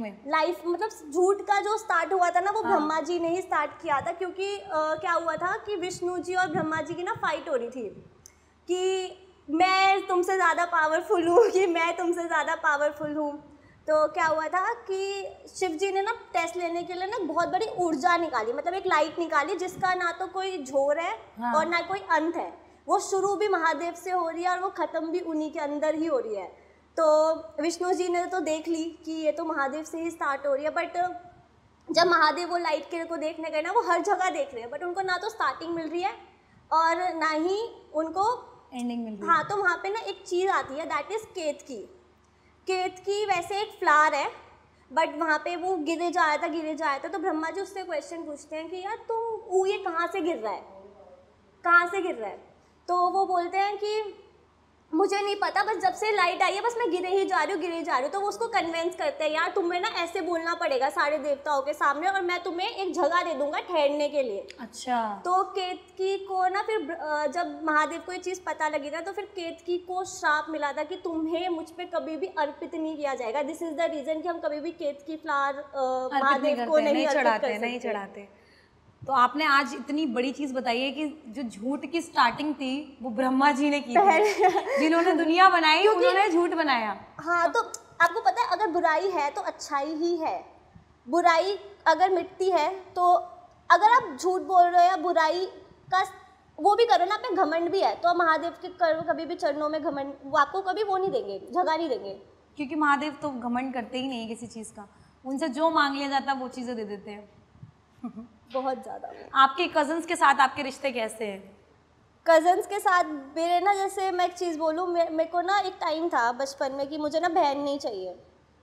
मतलब झूठ का जो स्टार्ट हुआ था ना, वो ब्रह्मा जी ने ही स्टार्ट किया था, क्योंकि क्या हुआ था कि विष्णु जी और ब्रह्मा जी की ना फाइट हो रही थी कि मैं तुमसे ज़्यादा पावरफुल हूँ, कि मैं तुमसे ज़्यादा पावरफुल हूँ। तो क्या हुआ था कि शिव जी ने ना टेस्ट लेने के लिए ना बहुत बड़ी ऊर्जा निकाली, मतलब एक लाइट निकाली जिसका ना तो कोई झोर है और ना कोई अंत है। वो शुरू भी महादेव से हो रही है और वो ख़त्म भी उन्हीं के अंदर ही हो रही है। तो विष्णु जी ने तो देख ली कि ये तो महादेव से ही स्टार्ट हो रही है, बट जब महादेव वो लाइट को देखने गए ना, वो हर जगह देख रहे हैं, बट उनको ना तो स्टार्टिंग मिल रही है और ना ही उनको एंडिंग मिल रही है। हाँ, तो वहाँ पे ना एक चीज़ आती है, दैट इज़ केतकी। केतकी वैसे एक फ्लावर है, बट वहाँ पे वो गिरे जा रहा था, तो ब्रह्मा जी उससे क्वेश्चन पूछते हैं कि यार तुम ये कहाँ से गिर रहा है, कहाँ से गिर रहा है? तो वो बोलते हैं कि मुझे नहीं पता, बस जब से लाइट आई है बस मैं गिरे ही जा रही हूँ। तो वो उसको कन्वेंस करते हैं, यार तुम्हें ना ऐसे बोलना पड़ेगा सारे देवताओं के सामने, और मैं तुम्हें एक जगह दे दूंगा ठहरने के लिए। अच्छा। तो केतकी को ना फिर जब महादेव को ये चीज़ पता लगी ना, तो फिर केतकी को श्राप मिला था कि तुम्हें मुझ पे कभी भी अर्पित नहीं किया जाएगा। दिस इज द रीजन कि हम कभी भी केतकी फ्लावर महादेव को नहीं चढ़ाते। तो आपने आज इतनी बड़ी चीज बताई है कि जो झूठ की स्टार्टिंग थी वो ब्रह्मा जी ने की थी, जिन्होंने दुनिया बनाई उन्होंने झूठ बनाया। हाँ, तो आपको पता है अगर बुराई है तो अच्छाई ही है, बुराई अगर मिटती है तो अगर आप झूठ बोल रहे हो या बुराई का वो भी करो ना, आप में घमंड भी है तो महादेव के कभी भी चरणों में घमंड, वो आपको कभी वो नहीं देंगे, जगह नहीं देंगे, क्योंकि महादेव तो घमंड करते ही नहीं है किसी चीज़ का, उनसे जो मांग लिया जाता है वो चीज़ें दे देते हैं। बहुत ज़्यादा। आपके कजन्स के साथ आपके रिश्ते कैसे हैं? कज़न्स के साथ मेरे ना, जैसे मैं एक चीज़ बोलूँ, मेरे को ना एक टाइम था बचपन में कि मुझे ना बहन नहीं चाहिए।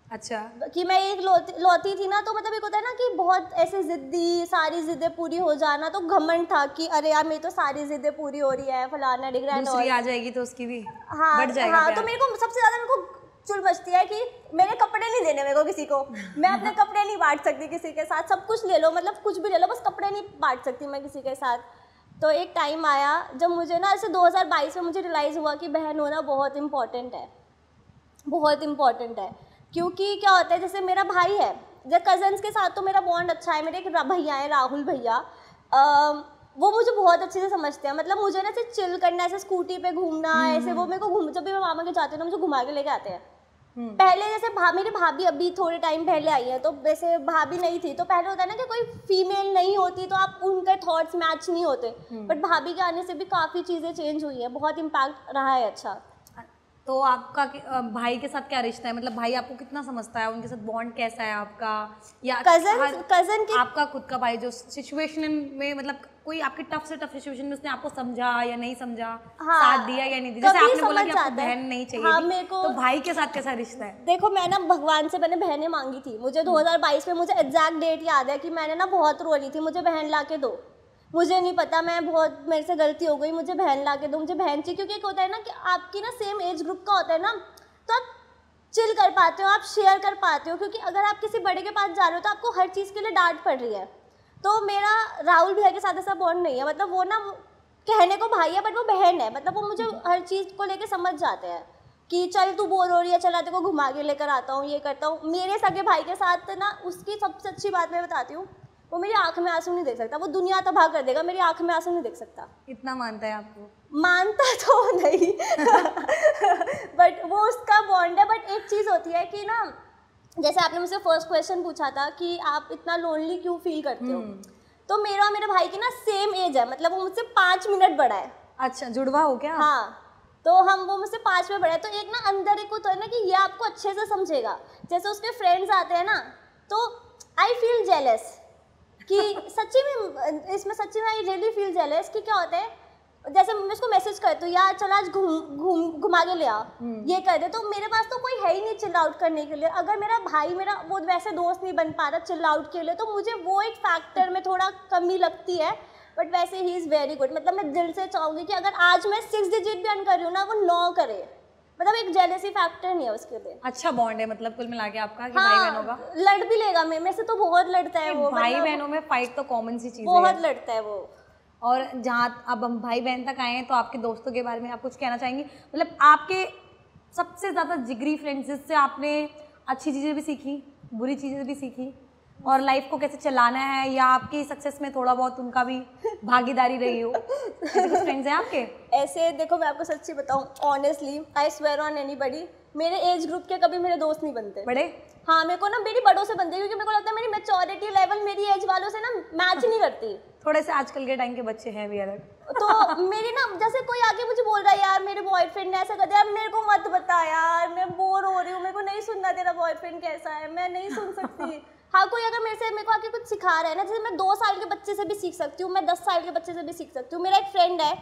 अच्छा। कि मैं एक लौती थी ना, तो मतलब एक होता है ना कि बहुत ऐसे ज़िद्दी, सारी ज़िद्दें पूरी हो जाना, तो घमंड था कि अरे यार मेरी तो सारी ज़िद्दें पूरी हो रही है, फलाना डिगरा, दूसरी आ जाएगी तो उसकी भी हाँ बढ़ जाएगा। हाँ, तो मेरे को सबसे ज़्यादा मेरे को चुल बचती है कि मेरे कपड़े नहीं देने मेरे को किसी को, मैं अपने कपड़े नहीं बांट सकती किसी के साथ, सब कुछ ले लो, मतलब कुछ भी ले लो, बस कपड़े नहीं बांट सकती मैं किसी के साथ। तो एक टाइम आया जब मुझे ना ऐसे 2022 में मुझे रियलाइज़ हुआ कि बहन होना बहुत इम्पॉर्टेंट है, बहुत इम्पॉर्टेंट है। क्योंकि क्या होता है, जैसे मेरा भाई है, जब कज़न्स के साथ तो मेरा बॉन्ड अच्छा है, मेरे एक भैया हैं राहुल भैया, वो मुझे बहुत अच्छे से समझते हैं, मतलब मुझे ना ऐसे चिल करना, ऐसे स्कूटी पे घूमना, ऐसे वो मेरे को जब भी मैं मामा के जाती हूँ ना मुझे घुमा के लेके आते हैं। पहले जैसे मेरी भाभी अभी थोड़े टाइम पहले आई है, तो वैसे भाभी नहीं थी, तो पहले होता है ना कि कोई फीमेल नहीं होती तो आप उनके थॉट्स मैच नहीं होते, बट भाभी के आने से भी काफ़ी चीज़ें चेंज हुई है, बहुत इम्पैक्ट रहा है अच्छा। तो आपका भाई के साथ क्या रिश्ता है, मतलब भाई आपको कितना समझता है, उनके साथ बॉन्ड कैसा है आपका, या कज़न की आपका खुद का भाई जो सिचुएशन में, मतलब कोई आपकी टफ से टफ सिचुएशन में उसने आपको समझा या नहीं समझा, हाँ, साथ दिया या नहीं दिया, जैसे आपने बोला कि आपको बहन नहीं चाहिए, हाँ, मेरे को तो भाई के साथ कैसा रिश्ता है? देखो मैं ना भगवान से मैंने बहनें मांगी थी, मुझे 2022 में मुझे एग्जैक्ट डेट याद है कि मैंने ना बहुत रो रही थी, मुझे बहन ला के दो, मुझे नहीं पता, मैं बहुत, मेरे से गलती हो गई, मुझे बहन ला के दो, मुझे बहन चाहिए। क्योंकि एक होता है ना कि आपकी ना सेम एज ग्रुप का होता है ना, तो आप चिल कर पाते हो, आप शेयर कर पाते हो, क्योंकि अगर आप किसी बड़े के पास जा रहे हो तो आपको हर चीज़ के लिए डांट पड़ रही है। तो मेरा राहुल भैया के साथ ऐसा बॉन्ड नहीं है, मतलब वो ना कहने को भाई है बट वो बहन है, मतलब वो मुझे हर चीज़ को लेके समझ जाते हैं कि चल तू बोर हो रही है, चला तेरे को घुमा के लेकर आता हूँ, ये करता हूँ। मेरे सगे भाई के साथ ना उसकी सबसे अच्छी बात मैं बताती हूँ, वो मेरी आंख में आंसू नहीं देख सकता, वो दुनिया तबाह कर देगा, मेरी आंख में आंसू नहीं देख सकता। इतना मानता है आपको? मानता तो नहीं बट वो उसका बॉन्ड है। बट एक चीज़ होती है कि ना, जैसे आपने मुझसे फर्स्ट क्वेश्चन पूछा था कि आप इतना लोनली क्यों फील करते हो, तो मेरा और मेरे भाई की ना सेम एज है, मतलब वो मुझसे 5 मिनट बड़ा है। अच्छा, जुड़वा हो क्या? हाँ, तो वो मुझसे 5 मिनट बड़ा है, तो एक ना अंदर एक होता है ना कि ये आपको अच्छे से समझेगा। जैसे उसके फ्रेंड्स आते हैं ना, तो आई फील जेलस कि सच्ची में, इसमें सच्ची में आई रियली फील जेलस कि क्या होता है, जैसे मैं उसको मैसेज करती हूँ यार चल आज घुमा के ले आ, ये कर दे, तो मेरे पास तो कोई है ही नहीं चिल आउट करने के लिए। अगर मेरा भाई मेरा वो वैसे दोस्त नहीं बन पा रहा चिल आउट के लिए, तो मुझे वो एक फैक्टर में थोड़ा कमी लगती है। बट वैसे ही इज़ वेरी गुड, मतलब मैं दिल से चाहूँगी कि अगर आज मैं 6 डिजिट भी अर्न कर रही हूँ ना, वो 9 करे, मतलब एक जेलसी फैक्टर नहीं है उसके लिए। अच्छा बॉन्ड है मतलब कुल मिला के आपका कि हाँ, भाई बहनों का? लड़ भी लेगा, मेरे से तो बहुत लड़ता है वो, भाई बहनों में फाइट तो कॉमन सी चीज़ है, बहुत लड़ता है वो। और जहाँ अब हम भाई बहन तक आए हैं, तो आपके दोस्तों के बारे में आप कुछ कहना चाहेंगी, मतलब आपके सबसे ज़्यादा जिगरी फ्रेंड्स जिससे आपने अच्छी चीज़ें भी सीखी, बुरी चीज़ें भी सीखी, और लाइफ को कैसे चलाना है, या आपकी सक्सेस में थोड़ा बहुत उनका भी भागीदारी रही हो, ऐसे कुछ फ्रेंड्स हैं आपके? ऐसे देखो मैं आपको सच्ची बताऊं, honestly I swear on anybody, मेरे एज ग्रुप के कभी मेरे दोस्त नहीं बनते। बड़े? हाँ, मेरे को ना मेरी बड़ों से बनते, क्योंकि मेरे को लगता है मेरी मैच्योरिटी लेवल मेरी एज वालों से ना मैच नहीं करती। थोड़े से आजकल के टाइम के बच्चे हैं भी अलग। तो मेरी ना, जैसे कोई आके मुझे बोल रहा है यार मेरे बॉयफ्रेंड ने ऐसा कर दिया, मेरे को मत बता यार, मैं बोर हो रही हूँ, मेरे को नहीं सुनना तेरा बॉयफ्रेंड कैसा है, मैं नहीं सुन सकती। हाँ, कोई अगर मेरे को आके कुछ सिखा रहा है ना, जैसे मैं 2 साल के बच्चे से भी सीख सकती हूँ, मैं 10 साल के बच्चे से भी सीख सकती हूँ। मेरा एक फ्रेंड है,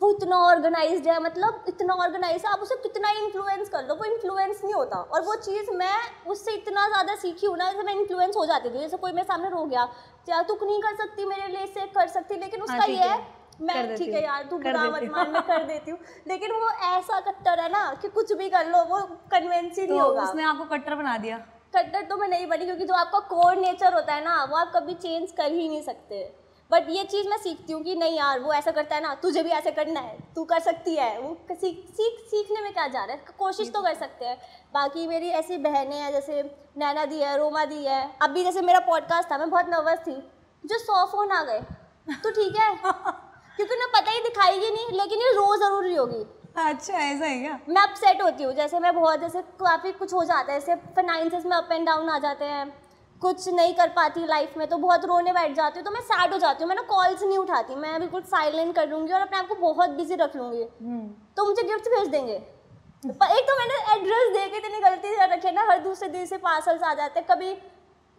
वो इतना ऑर्गेनाइज्ड है, मतलब इतना ऑर्गेनाइज है, आप उसे कितना इन्फ्लुएंस कर लो वो इन्फ्लुएंस नहीं होता। और वो चीज़ मैं उससे इतना ज़्यादा सीखी हूँ ना, जैसे मैं इन्फ्लुएंस हो जाती थी, जैसे कोई मेरे सामने रो गया, यार तू नहीं कर सकती मेरे लिए, से कर सकती, लेकिन उसका ये है मैं ठीक है यार तू बुरा मत मान, मैं कर देती हूँ। लेकिन वो ऐसा कट्टर है ना कि कुछ भी कर लो वो कन्विंस ही नहीं होगा। उसने आपको कट्टर बना दिया? कट्टर तो मैं नहीं बनी, क्योंकि जो आपका कोर नेचर होता है ना वो आप कभी चेंज कर ही नहीं सकते। बट ये चीज़ मैं सीखती हूँ कि नहीं यार वो ऐसा करता है ना, तुझे भी ऐसे करना है, तू कर सकती है। वो सीखने में क्या जा रहा है, कोशिश तो कर सकते हैं। बाकी मेरी ऐसी बहनें हैं जैसे नैना दी है, रोमा दी है। अभी जैसे मेरा पॉडकास्ट था, मैं बहुत नर्वस थी, जो 100 फोन आ गए तो ठीक है क्योंकि उन्हें पता ही दिखाएगी नहीं, लेकिन ये रो ज़रूर रही होगी। अच्छा ऐसा है क्या? मैं अपसेट होती हूँ, जैसे मैं बहुत जैसे काफ़ी कुछ हो जाता है, जैसे फाइनेंसेस में अप एंड डाउन आ जाते हैं, कुछ नहीं कर पाती लाइफ में तो बहुत रोने बैठ जाती हूँ, तो मैं सैड हो जाती हूँ। मैं ना कॉल्स नहीं उठाती, मैं बिल्कुल साइलेंट कर लूँगी और अपने आप को बहुत बिजी रख लूँगी, तो मुझे गिफ्ट भेज देंगे। एक तो मैंने एड्रेस दे के इतनी गलती से रखे ना, हर दूसरे दिन से पार्सल्स आ जाते हैं। कभी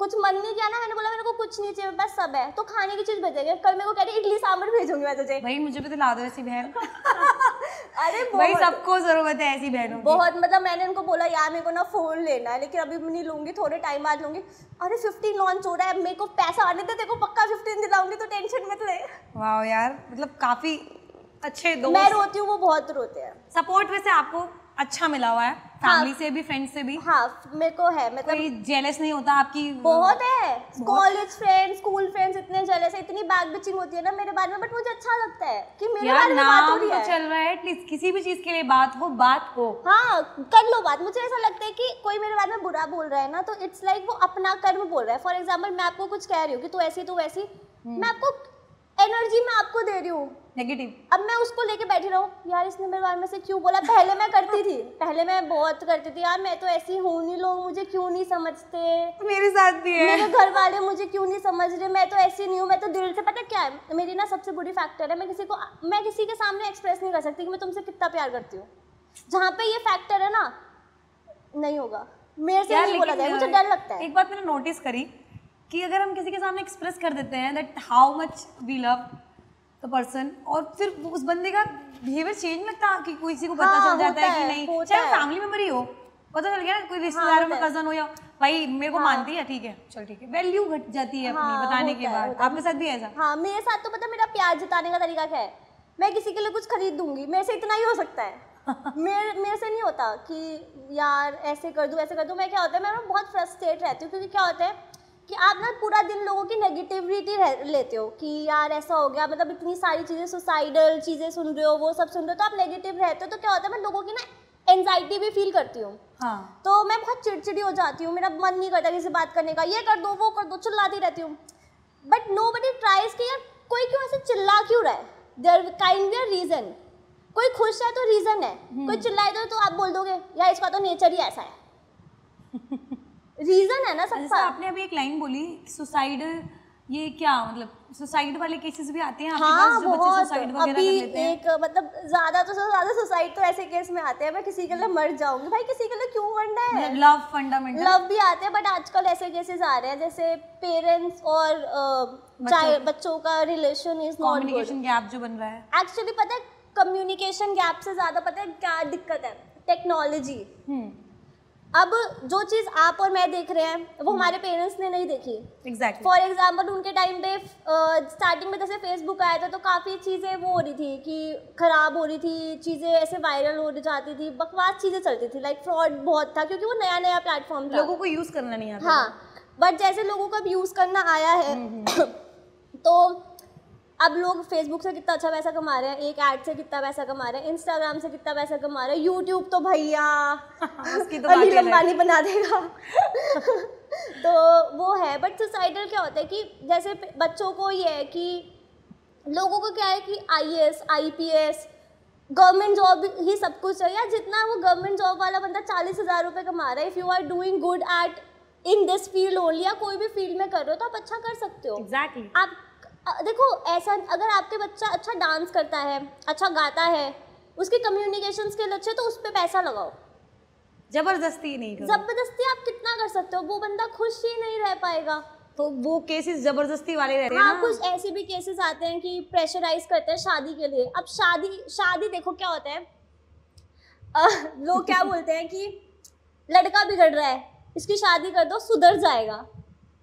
कुछ मन नहीं किया ना, मैंने बोला मेरे को कुछ नहीं चाहिए बस सब है, तो खाने की चीज़ भेजेंगे। कल मेरे को कह रही इडली सांभर भेजूंगी मैं तुझे। भाई मुझे भी तो ला दो ऐसी बहन अरे भाई सबको जरूरत है ऐसी बहनों की। बहुत, मतलब मैंने उनको बोला यार मेरे को ना फ़ोन लेना है, लेकिन अभी नहीं लूँगी, थोड़े टाइम बाद लूँगी। अरे 15 लॉन्च हो रहा है, मेरे को पैसा आने दे, तेरे को पक्का 15 दिलाऊंगी, तो टेंशन मत ले। वाह यार, मतलब काफी अच्छे दोस्त। मैं रोती हूँ, वो बहुत रोते हैं। सपोर्ट वैसे आपको अच्छा मिला हुआ है, फैमिली से भी, फ्रेंड्स से भी? हाँ मेरे को है, मतलब कोई जेलस नहीं होता आपकी? बहुत है, कॉलेज फ्रेंड्स, स्कूल फ्रेंड्स इतने जेलस है, इतनी बैक बिचिंग होती है ना मेरे बारे में, बट मुझे अच्छा लगता है कि मेरे बारे में बात हो रही है। चल रहा है, एटलीस्ट किसी भी चीज के लिए बात हो। हाँ कर लो बात। मुझे ऐसा लगता है कि कोई मेरे बारे में बुरा बोल रहा है ना, तो इट्स लाइक वो अपना कर्म बोल रहा है। फॉर एग्जाम्पल मैं आपको कुछ कह रही हूँ कि तू ऐसी तू वैसी, मैं आपको एनर्जी में आपको दे रही हूँ नेगेटिव, अब मैं उसको लेके बैठी रहूँ यार इसने मेरे बारे में से क्यों बोला। पहले मैं करती थी, पहले मैं बहुत करती थी यार, मैं तो ऐसी हूँ नहीं, लोग मुझे क्यों नहीं समझते, मेरे साथ भी है, मेरे घर वाले मुझे क्यों नहीं समझ रहे, मैं तो ऐसी नहीं हूँ, मैं तो दिल से, पता क्या है मेरी ना सबसे बुरी फैक्टर है, मैं किसी के सामने एक्सप्रेस नहीं कर सकती कि मैं तुमसे कितना प्यार करती हूँ। जहाँ पे ये फैक्टर है ना, नहीं होगा मेरे से, नहीं बोला जाए, मुझे डर लगता है। एक बात मैंने नोटिस करी कि अगर हम किसी के सामने एक्सप्रेस कर देते हैं that how much we love the person, और फिर उस बंदे का बिहेवियर चेंज नहीं लगता कि किसी को पता चल जाता है कि नहीं, चाहे फैमिली मेंबर ही हो, पता चल गया कोई रिश्तेदार में कजन हो या भाई मेरे को मानती है, ठीक है चल ठीक है, वैल्यू घट जाती है अपनी बताने के बाद। आपके साथ भी ऐसा? हाँ मेरे साथ तो पता मेरा प्यार जताने का तरीका क्या है, मैं किसी के लिए कुछ खरीद दूंगी, मेरे से इतना ही हो सकता है मेरे से नहीं होता कि यार ऐसे कर दूँ ऐसे कर दूँ। मैं क्या होता है, मैं बहुत फ्रस्ट्रेट रहती हूँ, क्योंकि क्या होता है कि आप ना पूरा दिन लोगों की नेगेटिविटी लेते हो कि यार ऐसा हो गया, मतलब इतनी सारी चीज़ें सुसाइडल चीज़ें सुन रहे हो, वो सब सुन रहे हो, तो आप नेगेटिव रहते हो, तो क्या होता है मैं लोगों की ना एंजाइटी भी फील करती हूँ। हाँ। तो मैं बहुत चिड़चिड़ी हो जाती हूँ, मेरा मन नहीं करता किसी बात करने का, ये कर दो वो कर दो, चिल्लाती रहती हूँ। बट नोबडी ट्राइज कि यार कोई क्यों ऐसे चिल्ला क्यों रहा है, there kind be a reason. कोई खुश है तो रीजन है, कोई चिल्लाए तो आप बोल दोगे यार इसका तो नेचर ही ऐसा है रीजन है ना सबका। आपने अभी एक लाइन बोली सुसाइड, ये क्या मतलब सुसाइड वाले केसेस भी आते हैं आपके हाँ, पास, जो बच्चे सुसाइड वगैरह कर लेते हैं? एक मतलब ज्यादा सुसाइड तो ऐसे केस में आते हैं मैं किसी के लिए मर जाऊंगी, भाई किसी के लिए क्यों मरना है, लव फंडामेंटल लव भी आते हैं। बट आजकल ऐसे केसेस आ रहे हैं जैसे पेरेंट्स और बच्चों का relation is not good, communication gap जो बन रहा है। एक्चुअली पता है कम्युनिकेशन गैप से ज्यादा पता है क्या दिक्कत है, टेक्नोलॉजी। अब जो चीज़ आप और मैं देख रहे हैं वो हमारे पेरेंट्स ने नहीं देखी। एग्जैक्टली। फॉर एग्जाम्पल उनके टाइम पे स्टार्टिंग में जैसे फेसबुक आया था तो काफ़ी चीज़ें वो हो रही थी कि ख़राब हो रही थी, चीज़ें ऐसे वायरल हो जाती थी, बकवास चीज़ें चलती थी, लाइक फ्रॉड बहुत था क्योंकि वो नया नया प्लेटफॉर्म था, लोगों को यूज़ करना नहीं आता। हाँ बट जैसे लोगों को अब यूज़ करना आया है तो अब लोग फेसबुक से कितना अच्छा पैसा कमा रहे हैं, एक ऐड से कितना पैसा कमा रहे हैं, इंस्टाग्राम से कितना पैसा कमा रहे हैं, यूट्यूब तो भैया उसकी तो अनिल अंबानी बना देगा तो वो है। बट सुसाइडल क्या होता है कि जैसे बच्चों को ये है कि लोगों को क्या है कि IAS IPS गवर्नमेंट जॉब ही सब कुछ है यार, जितना वो गवर्नमेंट जॉब वाला बंदा 40,000 रुपये कमा रहा है, if you are doing good at in this field only, या कोई भी फील्ड में कर रहे हो तो आप अच्छा कर सकते हो। एग्जैक्टली। आप देखो ऐसा, अगर आपके बच्चा अच्छा डांस करता है, अच्छा गाता है, उसकी कम्युनिकेशन स्किल अच्छे, तो उस पर पैसा लगाओ, जबरदस्ती नहीं करो। जबरदस्ती आप कितना कर सकते हो, वो बंदा खुश ही नहीं रह पाएगा। तो वो केसेस जबरदस्ती वाले रहते हैं हाँ, ना। कुछ ऐसे भी केसेस आते हैं कि प्रेशराइज करते हैं शादी के लिए। अब शादी देखो क्या होता है, लोग क्या बोलते हैं कि लड़का बिगड़ रहा है, इसकी शादी कर दो सुधर जाएगा,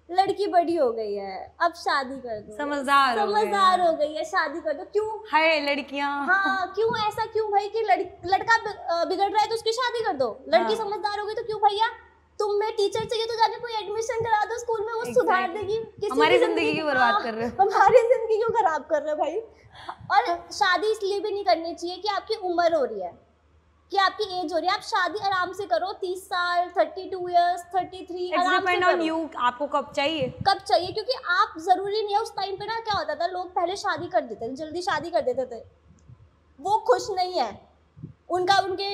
लड़की बड़ी हो गई है अब शादी कर दो, समझदार हो गई है शादी कर दो। क्यों? हाय लड़कियां। हाँ, क्यों ऐसा क्यों भाई कि लड़का बिगड़ रहा है तो उसकी शादी कर दो, लड़की हाँ। समझदार हो गई तो क्यों भैया? तुम्हें टीचर चाहिए तो जाके कोई एडमिशन करा दो स्कूल में, वो सुधार देगी। हमारी जिंदगी क्यों बर्बाद कर रहे हो? हमारी जिंदगी क्यों खराब कर रहे हो भाई? और शादी इसलिए भी नहीं करनी चाहिए कि आपकी उम्र हो रही है, कि आपकी एज हो रही है। आप शादी आराम से करो, 30 साल, 32 इयर्स, 33, आराम से करो। you, आपको कब चाहिए? कब चाहिए? क्योंकि आप जरूरी नहीं है। उस टाइम पे ना क्या होता था, लोग पहले शादी कर देते थे, जल्दी शादी कर देते थे। वो खुश नहीं है, उनका उनके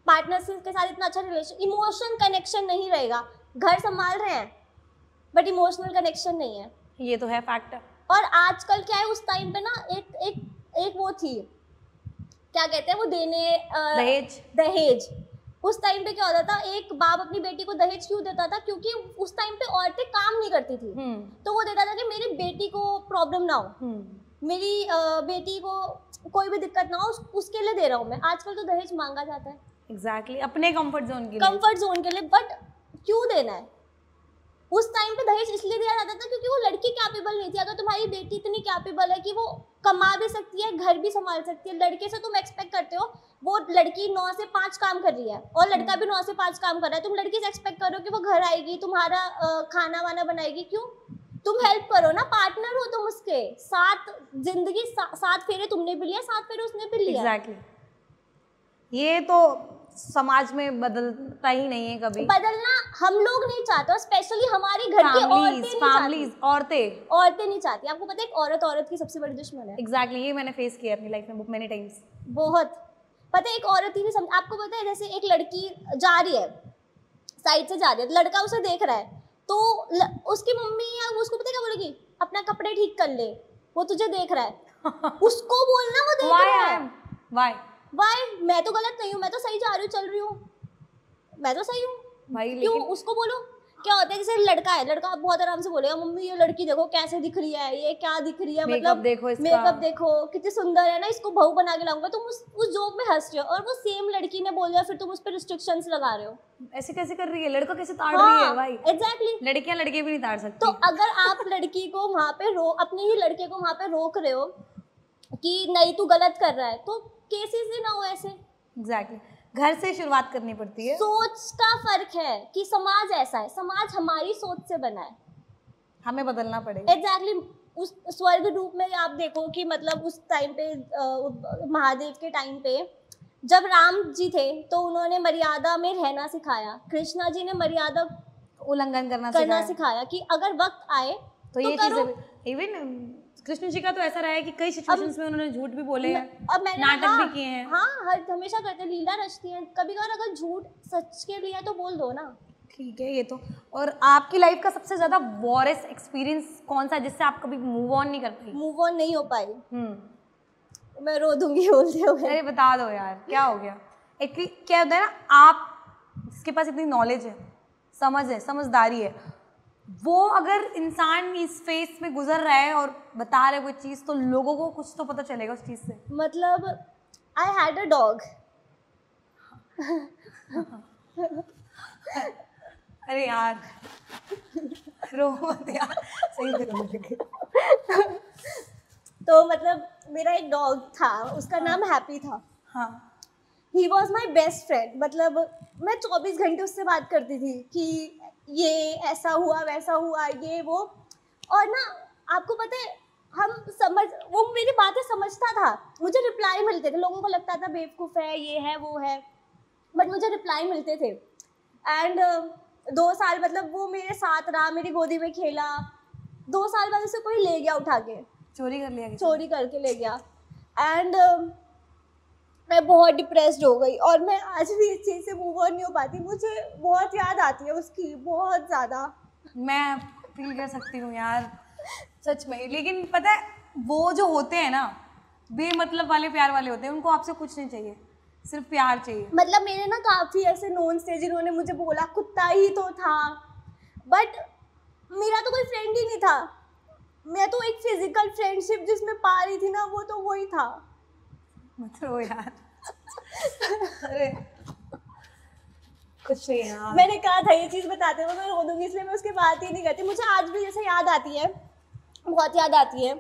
पार्टनर के साथ इतना अच्छा रिलेशन, इमोशन कनेक्शन नहीं रहेगा। घर संभाल रहे हैं बट इमोशनल कनेक्शन नहीं है। ये तो है फैक्ट। और आजकल क्या है, उस टाइम पे ना एक वो थी, क्या कहते हैं वो, दहेज। उस टाइम पे क्या होता था, एक बाप अपनी बेटी को दहेज क्यों देता था? क्योंकि उस टाइम पे औरतें काम नहीं करती थी, तो वो देता था कि मेरी बेटी को प्रॉब्लम ना हो, मेरी बेटी को कोई भी दिक्कत ना हो, उसके लिए दे रहा हूँ मैं। आजकल तो दहेज मांगा जाता है। एग्जैक्टली, अपने कंफर्ट जोन के लिए। बट क्यों देना है? उस टाइम पे दहेज इसलिए दिया जाता था क्योंकि वो लड़की कैपेबल नहीं थी। अगर तुम्हारी बेटी इतनी कैपेबल है कि वो कमा भी सकती है, घर भी संभाल सकती है, लड़के से तुम एक्सपेक्ट करते हो वो लड़की 9 से 5 काम कर रही है और लड़का भी 9 से 5 काम कर रहा है, तुम लड़की से एक्सपेक्ट करो कि वो घर आएगी, तुम्हारा खाना वाना बनाएगी। क्यों? तुम हेल्प करो ना, पार्टनर हो तुम उसके साथ। जिंदगी 7 फेरे तुमने भी लिया, 7 फेरे उसने भी लिया। एग्जैक्टली। ये तो समाज में बदलता ही नहीं है कभी। बदलना हम लोग नहीं चाहते, स्पेशली हमारी घर की औरतें नहीं चाहती। आपको पता है एक औरत की सबसे बड़ी दुश्मन है। एग्जैक्टली, ये मैंने फेस किया अपनी लाइफ में मेनी टाइम्स। बहुत पता है, एक औरत ही नहीं आपको पता है, जैसे एक लड़की जा रही है, साइड से जा रही है, लड़का उसे देख रहा है, तो उसकी मम्मी या उसको पता है क्या बोलेगी? अपना कपड़े ठीक कर ले, वो तुझे देख रहा है। उसको बोलना वो देख रहा है। वाई? मैं तो गलत नहीं हूँ, मैं तो सही जा रही हूँ, चल रही हूँ, मैं तो सही हूँ भाई। क्यों उसको बोलो? क्या होता है, जैसे लड़का बहुत आराम से बोलेगा, मम्मी ये लड़की देखो कैसे दिख रही है, ये क्या दिख रही है, मतलब मेकअप देखो कितनी सुंदर है ना, इसको बहू बना के लाऊंगा। तुम उस जोक में हंस रहे हो और वो सेम लड़की ने बोल दिया, फिर तुम उस पर रिस्ट्रिक्शंस लगा रहे हो। ऐसे कैसे कर रही है? लड़का कैसे ताड़ रही है भाई? एग्जैक्टली, लड़कियां लड़के भी नहीं ताड़ सकती। तो अगर आप लड़की को वहाँ पे अपने ही लड़के को वहाँ पे रोक रहे हो कि नहीं तू गलत कर रहा है, तो केसेस ही ना हो ऐसे। एग्जैक्टली, घर से शुरुआत करनी पड़ती है। सोच का फर्क है कि समाज ऐसा है, समाज हमारी सोच से बना है, हमें बदलना पड़ेगा। एग्जैक्टली। उस स्वर्ग रूप में आप देखो कि मतलब उस टाइम पे महादेव के टाइम पे जब राम जी थे तो उन्होंने मर्यादा में रहना सिखाया, कृष्णा जी ने मर्यादा उल्लंघन करना सिखाया कि अगर वक्त आए तो ये चीजें। इवन कृष्ण जी का तो ऐसा रहा है कि कई सिचुएशंस में उन्होंने झूठ भी बोले हैं, नाटक भी किए हैं। हाँ, हमेशा करते, लीला रचती हैं। कभी कभार अगर झूठ सच के लिए तो बोल दो ना। ठीक है, ये तो। और आपकी लाइफ का सबसे ज्यादा वॉरेस्ट एक्सपीरियंस कौन सा जिससे आप कभी मूव ऑन नहीं कर पाई? मूव ऑन नहीं हो पाई? मैं रो दूंगी बोलते हुए। अरे बता दो यार, क्या हो गया? क्या होता है ना, आप जिसके पास इतनी नॉलेज है, समझ है, समझदारी है, वो अगर इंसान इस फेस में गुजर रहा है और बता रहे कोई चीज़, तो लोगों को कुछ तो पता चलेगा उस चीज़ से। मतलब आई हैड अ डॉग। अरे यार रो मत यार, सही से। तो मतलब मेरा एक डॉग था, उसका नाम हैप्पी था। हाँ, he was my best friend. मतलब मैं 24 घंटे उससे बात करती थी कि ये ऐसा हुआ, वैसा हुआ, ये वो। और ना आपको पता है, वो मेरी बातें समझता था, मुझे रिप्लाई मिलते थे। लोगों को लगता था बेवकूफ़ है, ये है, वो है, बट मुझे रिप्लाई मिलते थे। एंड 2 साल मतलब वो मेरे साथ रहा, मेरी गोदी में खेला। 2 साल बाद उसे कोई ले गया उठा के, चोरी करके ले गया। एंड मैं बहुत डिप्रेस्ड हो गई और मैं आज भी इस चीज़ से मूव ऑन नहीं हो पाती। मुझे बहुत याद आती है उसकी, बहुत ज़्यादा। मैं फील कर सकती हूँ यार, सच में। लेकिन पता है, वो जो होते हैं ना, बेमतलब वाले प्यार वाले होते हैं, उनको आपसे कुछ नहीं चाहिए, सिर्फ प्यार चाहिए। मतलब मेरे ना काफ़ी ऐसे नोन्स थे जिन्होंने मुझे बोला कुत्ता ही तो था, बट मेरा तो कोई फ्रेंड ही नहीं था, मैं तो एक फिजिकल फ्रेंडशिप जिसमें पा रही थी ना, वो तो वही था। मतलब यार अरे कुछ नहीं यार। मैंने कहा था ये चीज़ बताते हुए मैं रो दूंगी, इसलिए मैं उसकी बात ही नहीं करती। मुझे आज भी जैसे याद आती है, बहुत याद आती है।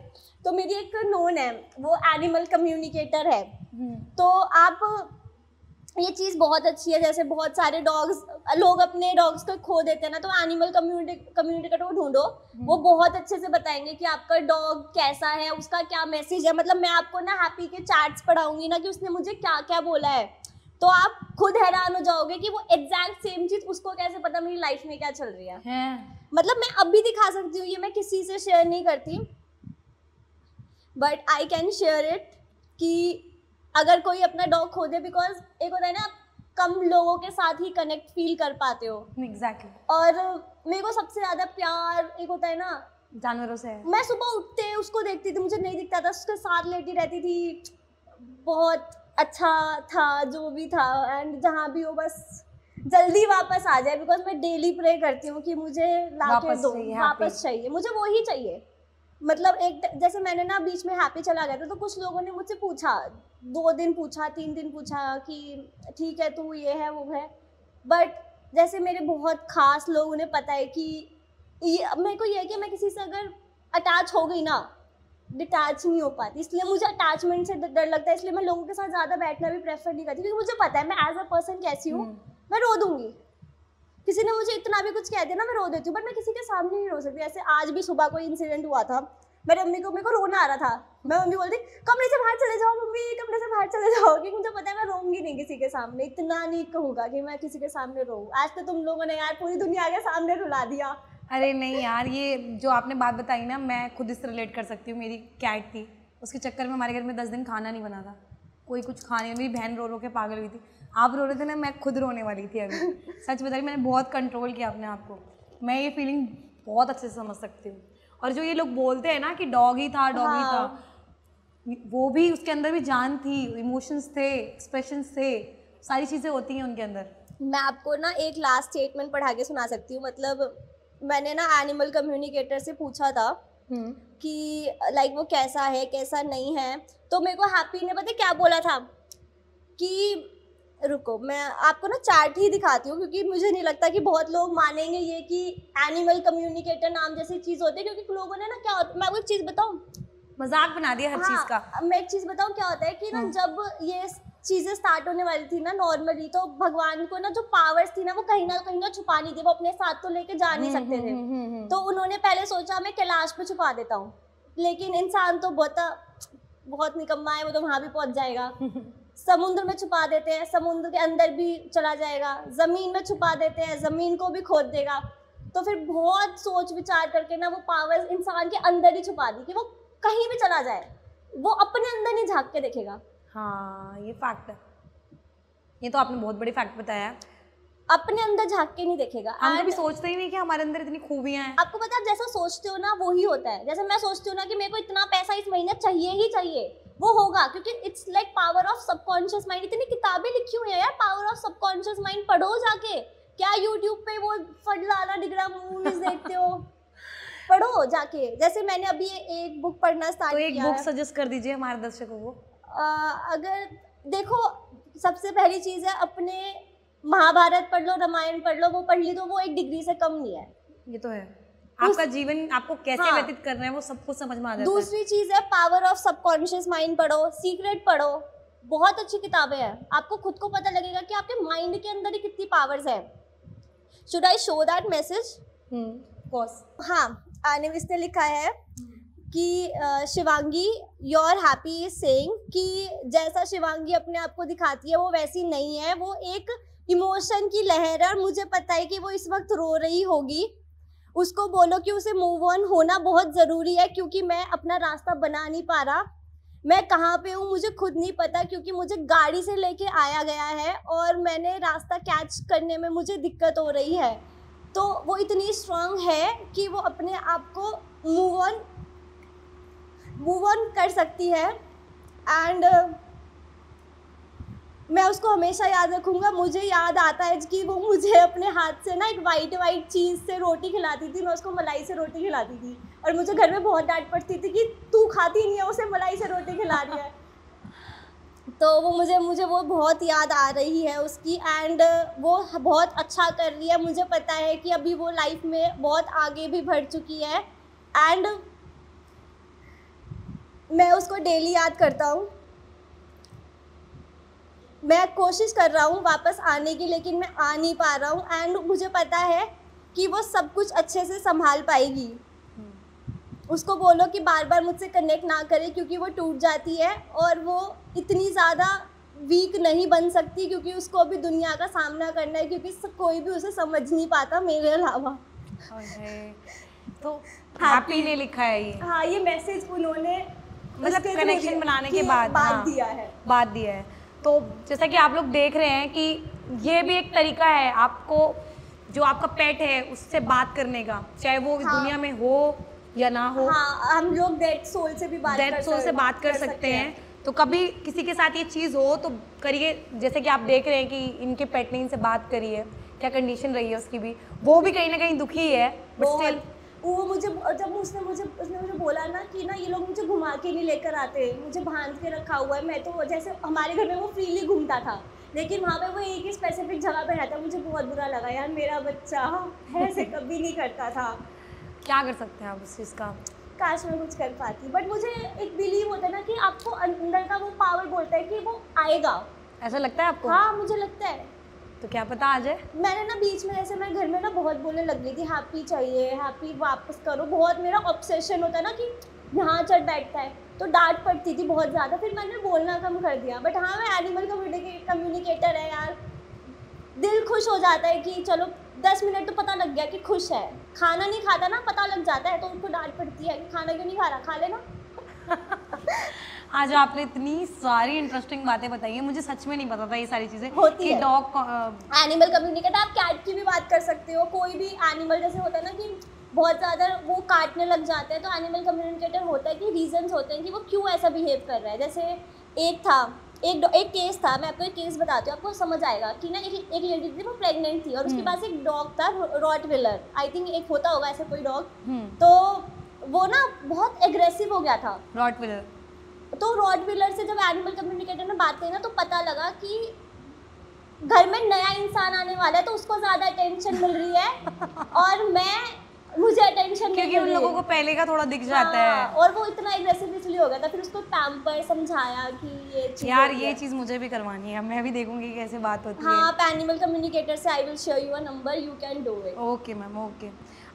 तो मेरी एक नोन है, वो एनिमल कम्युनिकेटर है। तो आप ये चीज़ बहुत अच्छी है, जैसे बहुत सारे डॉग्स, लोग अपने डॉग्स को खो देते हैं ना, तो एनिमल कम्युनिकेटर को ढूंढो, वो बहुत अच्छे से बताएंगे कि आपका डॉग कैसा है, उसका क्या मैसेज है। मतलब मैं आपको ना हैप्पी के चैट्स पढ़ाऊंगी ना कि उसने मुझे क्या क्या बोला है, तो आप खुद हैरान हो जाओगे कि वो एग्जैक्ट सेम चीज़ उसको कैसे पता मेरी लाइफ में क्या चल रही है। मतलब मैं अब भी दिखा सकती हूँ, ये मैं किसी से शेयर नहीं करती, but I can share it कि अगर कोई अपना डॉग खो दे, बिकॉज एक होता है ना, कम लोगों के साथ ही कनेक्ट फील कर पाते हो। एग्जैक्टली। और मेरे को सबसे ज़्यादा प्यार एक होता है ना जानवरों से है। मैं सुबह उठते उसको देखती थी, मुझे नहीं दिखता था, उसके साथ लेटी रहती थी, बहुत अच्छा था जो भी था। एंड जहाँ भी हो बस जल्दी वापस आ जाए, बिकॉज मैं डेली प्रे करती हूँ कि मुझे लाके दो, वापस चाहिए, मुझे वो ही चाहिए। मतलब एक जैसे मैंने ना बीच में हैप्पी चला गया था, तो कुछ लोगों ने मुझसे पूछा, 2 दिन पूछा, 3 दिन पूछा कि ठीक है तू ये है वो है, बट जैसे मेरे बहुत खास लोग, उन्हें पता है कि मेरे को ये है कि मैं किसी से अगर अटैच हो गई ना, डिटैच नहीं हो पाती, इसलिए मुझे अटैचमेंट से डर लगता है। इसलिए मैं लोगों के साथ ज़्यादा बैठना भी प्रेफर नहीं करती, क्योंकि मुझे पता है मैं एज अ पर्सन कैसी हूँ, मैं रो दूंगी। किसी ने मुझे इतना भी कुछ कह दिया ना, मैं रो देती हूँ, बट मैं किसी के सामने नहीं रो सकती। ऐसे आज भी सुबह कोई इंसिडेंट हुआ था, मेरे मेरे को रोना आ रहा था, मैं मम्मी बोलती कमरे से बाहर चले जाओ, मम्मी कमरे से बाहर चले जाओ, क्योंकि मुझे पता है मैं रोऊंगी नहीं किसी के सामने, इतना नहीं कहूँगा कि मैं किसी के सामने रोऊँ। आज तो तुम लोगों ने यार पूरी दुनिया के सामने रुला दिया। अरे नहीं यार, ये जो आपने बात बताई ना, मैं खुद इससे रिलेट कर सकती हूँ। मेरी कैट थी, उसके चक्कर में हमारे घर में 10 दिन खाना नहीं बना था, कोई कुछ खाने, मेरी बहन रो रो के पागल हुई थी। आप रो रहे थे ना, मैं खुद रोने वाली थी अभी। सच बता रही, मैंने बहुत कंट्रोल किया अपने आप को। मैं ये फीलिंग बहुत अच्छे से समझ सकती हूँ। और जो ये लोग बोलते हैं ना कि डॉग ही था, डॉग ही था, वो भी उसके अंदर भी जान थी, इमोशंस थे, एक्सप्रेशंस थे, सारी चीज़ें होती हैं उनके अंदर। मैं आपको ना एक लास्ट स्टेटमेंट पढ़ा के सुना सकती हूँ। मतलब मैंने ना एनिमल कम्युनिकेटर से पूछा था कि लाइक वो कैसा है कैसा नहीं है, तो मेरे को हैप्पी ने पता क्या बोला था कि रुको मैं आपको ना चार्ट ही दिखाती हूँ, क्योंकि मुझे नहीं लगता कि बहुत लोग मानेंगे ये कि एनिमल कम्युनिकेटर नाम जैसी चीज़ होती है, क्योंकि लोगों ने ना क्या होता है, मैं आपको एक चीज़ बताऊँ, मजाक बना दिया हर चीज़ का। मैं एक चीज़ बताऊँ क्या होता है कि ना जब ये चीज़ें स्टार्ट होने वाली थी ना नॉर्मली, तो भगवान को ना जो पावर्स थी ना वो कहीं ना छुपानी थी, वो अपने साथ तो लेके जा नहीं सकते थे। तो उन्होंने पहले सोचा मैं कैलाश पे छुपा देता हूँ, लेकिन इंसान तो बहुत निकम्मा है, वो तो वहाँ भी पहुँच जाएगा। समुद्र में छुपा देते हैं, समुद्र के अंदर भी चला जाएगा, ज़मीन में छुपा देते हैं, ज़मीन को भी खोद देगा। तो फिर बहुत सोच विचार करके ना वो पावर्स इंसान के अंदर ही छुपा दी कि वो कहीं भी चला जाए, वो अपने अंदर नहीं झांक के देखेगा। हाँ, ये फैक्ट है, ये तो आपने बहुत बड़ी फैक्ट बताया है। अपने अंदर झांक के नहीं देखेगा। हम कभी सोचते ही नहीं कि हमारे अंदर इतनी खूबियां हैं। आपको पता है, जैसा सोचते हो ना वो ही होता है। जैसे मैं सोचती हूँ ना कि मेरे को इतना पैसा इस महीने चाहिए ही चाहिए, वो होगा, क्योंकि it's like power of subconscious mind. इतनी किताबें लिखी हुई है यार, पावर ऑफ सबकॉन्शियस माइंड पढ़ो जाके। क्या यूट्यूब पे वो फडलाना डिगरा मूवीज देखते हो? पढ़ो जाके। जैसे मैंने अभी एक बुक पढ़ना स्टार्ट किया है। तो एक बुक सजेस्ट कर दीजिए हमारे दर्शकों को। अगर देखो, सबसे पहली चीज़ है अपने महाभारत पढ़ लो, रामायण पढ़ लो, वो पढ़ ली तो वो एक डिग्री से कम नहीं है। ये तो है, आपका जीवन आपको कैसे व्यतीत करना है वो सब कुछ समझ में आ जाता है। दूसरी चीज़ है पावर ऑफ सबकॉन्शियस माइंड पढ़ो, सीक्रेट पढ़ो, बहुत अच्छी किताबें हैं। आपको खुद को पता लगेगा कि आपके माइंड के अंदर ही कितनी पावर्स है। Should I show that message? हाँ, आनिविस ने लिखा है कि Shivangi your happy is saying कि जैसा शिवांगी अपने आप को दिखाती है वो वैसी नहीं है, वो एक इमोशन की लहर है, और मुझे पता है कि वो इस वक्त रो रही होगी। उसको बोलो कि उसे मूव ऑन होना बहुत ज़रूरी है, क्योंकि मैं अपना रास्ता बना नहीं पा रहा। मैं कहाँ पे हूँ मुझे खुद नहीं पता, क्योंकि मुझे गाड़ी से लेके आया गया है और मैंने रास्ता कैच करने में मुझे दिक्कत हो रही है। तो वो इतनी स्ट्रांग है कि वो अपने आप को मूव ऑन कर सकती है। एंड मैं उसको हमेशा याद रखूंगा। मुझे याद आता है कि वो मुझे अपने हाथ से ना एक वाइट वाइट चीज़ से रोटी खिलाती थी, मैं उसको मलाई से रोटी खिलाती थी, और मुझे घर में बहुत डांट पड़ती थी कि तू खाती नहीं है, उसे मलाई से रोटी खिला रही है। तो वो मुझे वो बहुत याद आ रही है उसकी, एंड वो बहुत अच्छा कर रही है। मुझे पता है कि अभी वो लाइफ में बहुत आगे भी बढ़ चुकी है, एंड मैं उसको डेली याद करता हूँ। मैं कोशिश कर रहा हूँ वापस आने की, लेकिन मैं आ नहीं पा रहा हूँ, एंड मुझे पता है कि वो सब कुछ अच्छे से संभाल पाएगी। उसको बोलो कि बार बार मुझसे कनेक्ट ना करे, क्योंकि वो टूट जाती है और वो इतनी ज़्यादा वीक नहीं बन सकती, क्योंकि उसको अभी दुनिया का सामना करना है, क्योंकि कोई भी उसे समझ नहीं पाता मेरे अलावा। तो हैप्पी ने लिखा है ये। हाँ, ये मैसेज उन्होंने मतलब कनेक्शन बनाने के बाद हाँ, बात दिया है। तो जैसा कि आप लोग देख रहे हैं कि ये भी एक तरीका है आपको, जो आपका पेट है उससे बात करने का, चाहे वो दुनिया में हो या ना हो। हाँ, हम लोग डेड सोल से भी बात कर सकते हैं। तो कभी किसी के साथ ये चीज़ हो तो करिए, जैसे कि आप देख रहे हैं कि इनके पेट ने इनसे बात करी है, क्या कंडीशन रही है उसकी भी, वो भी कहीं ना कहीं दुखी है, बट स्टिल वो मुझे जब उसने मुझे बोला ना कि ना ये लोग मुझे घुमा के नहीं लेकर आते, मुझे बांध के रखा हुआ है, मैं तो जैसे हमारे घर में वो फ्रीली घूमता था, लेकिन वहाँ पे वो एक ही स्पेसिफिक जगह पे रहता। मुझे बहुत बुरा लगा यार, मेरा बच्चा ऐसे कभी नहीं करता था। क्या कर सकते हैं आप उस चीज़ का? काश मैं कुछ कर पाती, बट मुझे एक बिलीव होता है ना कि आपको अंदर का वो पावर बोलता है कि वो आएगा। ऐसा लगता है आपको? हाँ, मुझे लगता है। तो क्या पता आ जाए। मैंने ना बीच में ऐसे मैं घर में ना बहुत बोलने लग गई थी, हैप्पी चाहिए, हैप्पी वापस करो। बहुत मेरा ऑब्सेशन होता है ना कि यहाँ चढ़ बैठता है, तो डांट पड़ती थी बहुत ज़्यादा, फिर मैंने बोलना कम कर दिया। बट हाँ, मैं एनिमल कम्युनिकेटर है यार, दिल खुश हो जाता है कि चलो 10 मिनट तो पता लग गया कि खुश है। खाना नहीं खाता ना, पता लग जाता है, तो उनको डांट पड़ती है कि खाना क्यों नहीं खा रहा, खा लेना। आज आपने इतनी सारी इंटरेस्टिंग बातें बताई है, मुझे सच में नहीं पता था ये सारी चीज़ें होती कि है। डॉग एनिमल कम्युनिकेटर, आप कैट की भी बात कर सकते हो। कोई भी एनिमल जैसे होता है ना कि बहुत ज़्यादा वो काटने लग जाते हैं, तो एनिमल कम्युनिकेटर होता है कि रीजंस होते हैं कि वो क्यों ऐसा बिहेव कर रहा है। जैसे एक केस था, मैं आपको एक केस बताती हूँ, आपको समझ आएगा कि ना एक लेडी थी, वो प्रेग्नेंट थी, और उसके पास एक डॉग था, रॉटविलर, आई थिंक एक होता होगा ऐसा कोई डॉग। तो वो ना बहुत एग्रेसिव हो गया था, रॉटविलर। तो रॉटविलर से जब एनिमल कम्युनिकेटर ने बात की ना, तो पता लगा कि घर में नया इंसान आने वाला है, तो उसको ज़्यादा अटेंशन मिल रही है और मुझे अटेंशन क्योंकि उन लोगों को पहले का थोड़ा दिख जाता है। और वो इतना एग्रेसिव इसलिए हो गया था। फिर उसको पैम्पर समझाया कि ये चीज़ यार, ये चीज़ मुझे भी करवानी है, मैं भी देखूंगी कैसे बात होती है। हाँ, आप एनिमल कम्युनिकेटर से I will share you a number, you can do it. Okay ma'am, okay.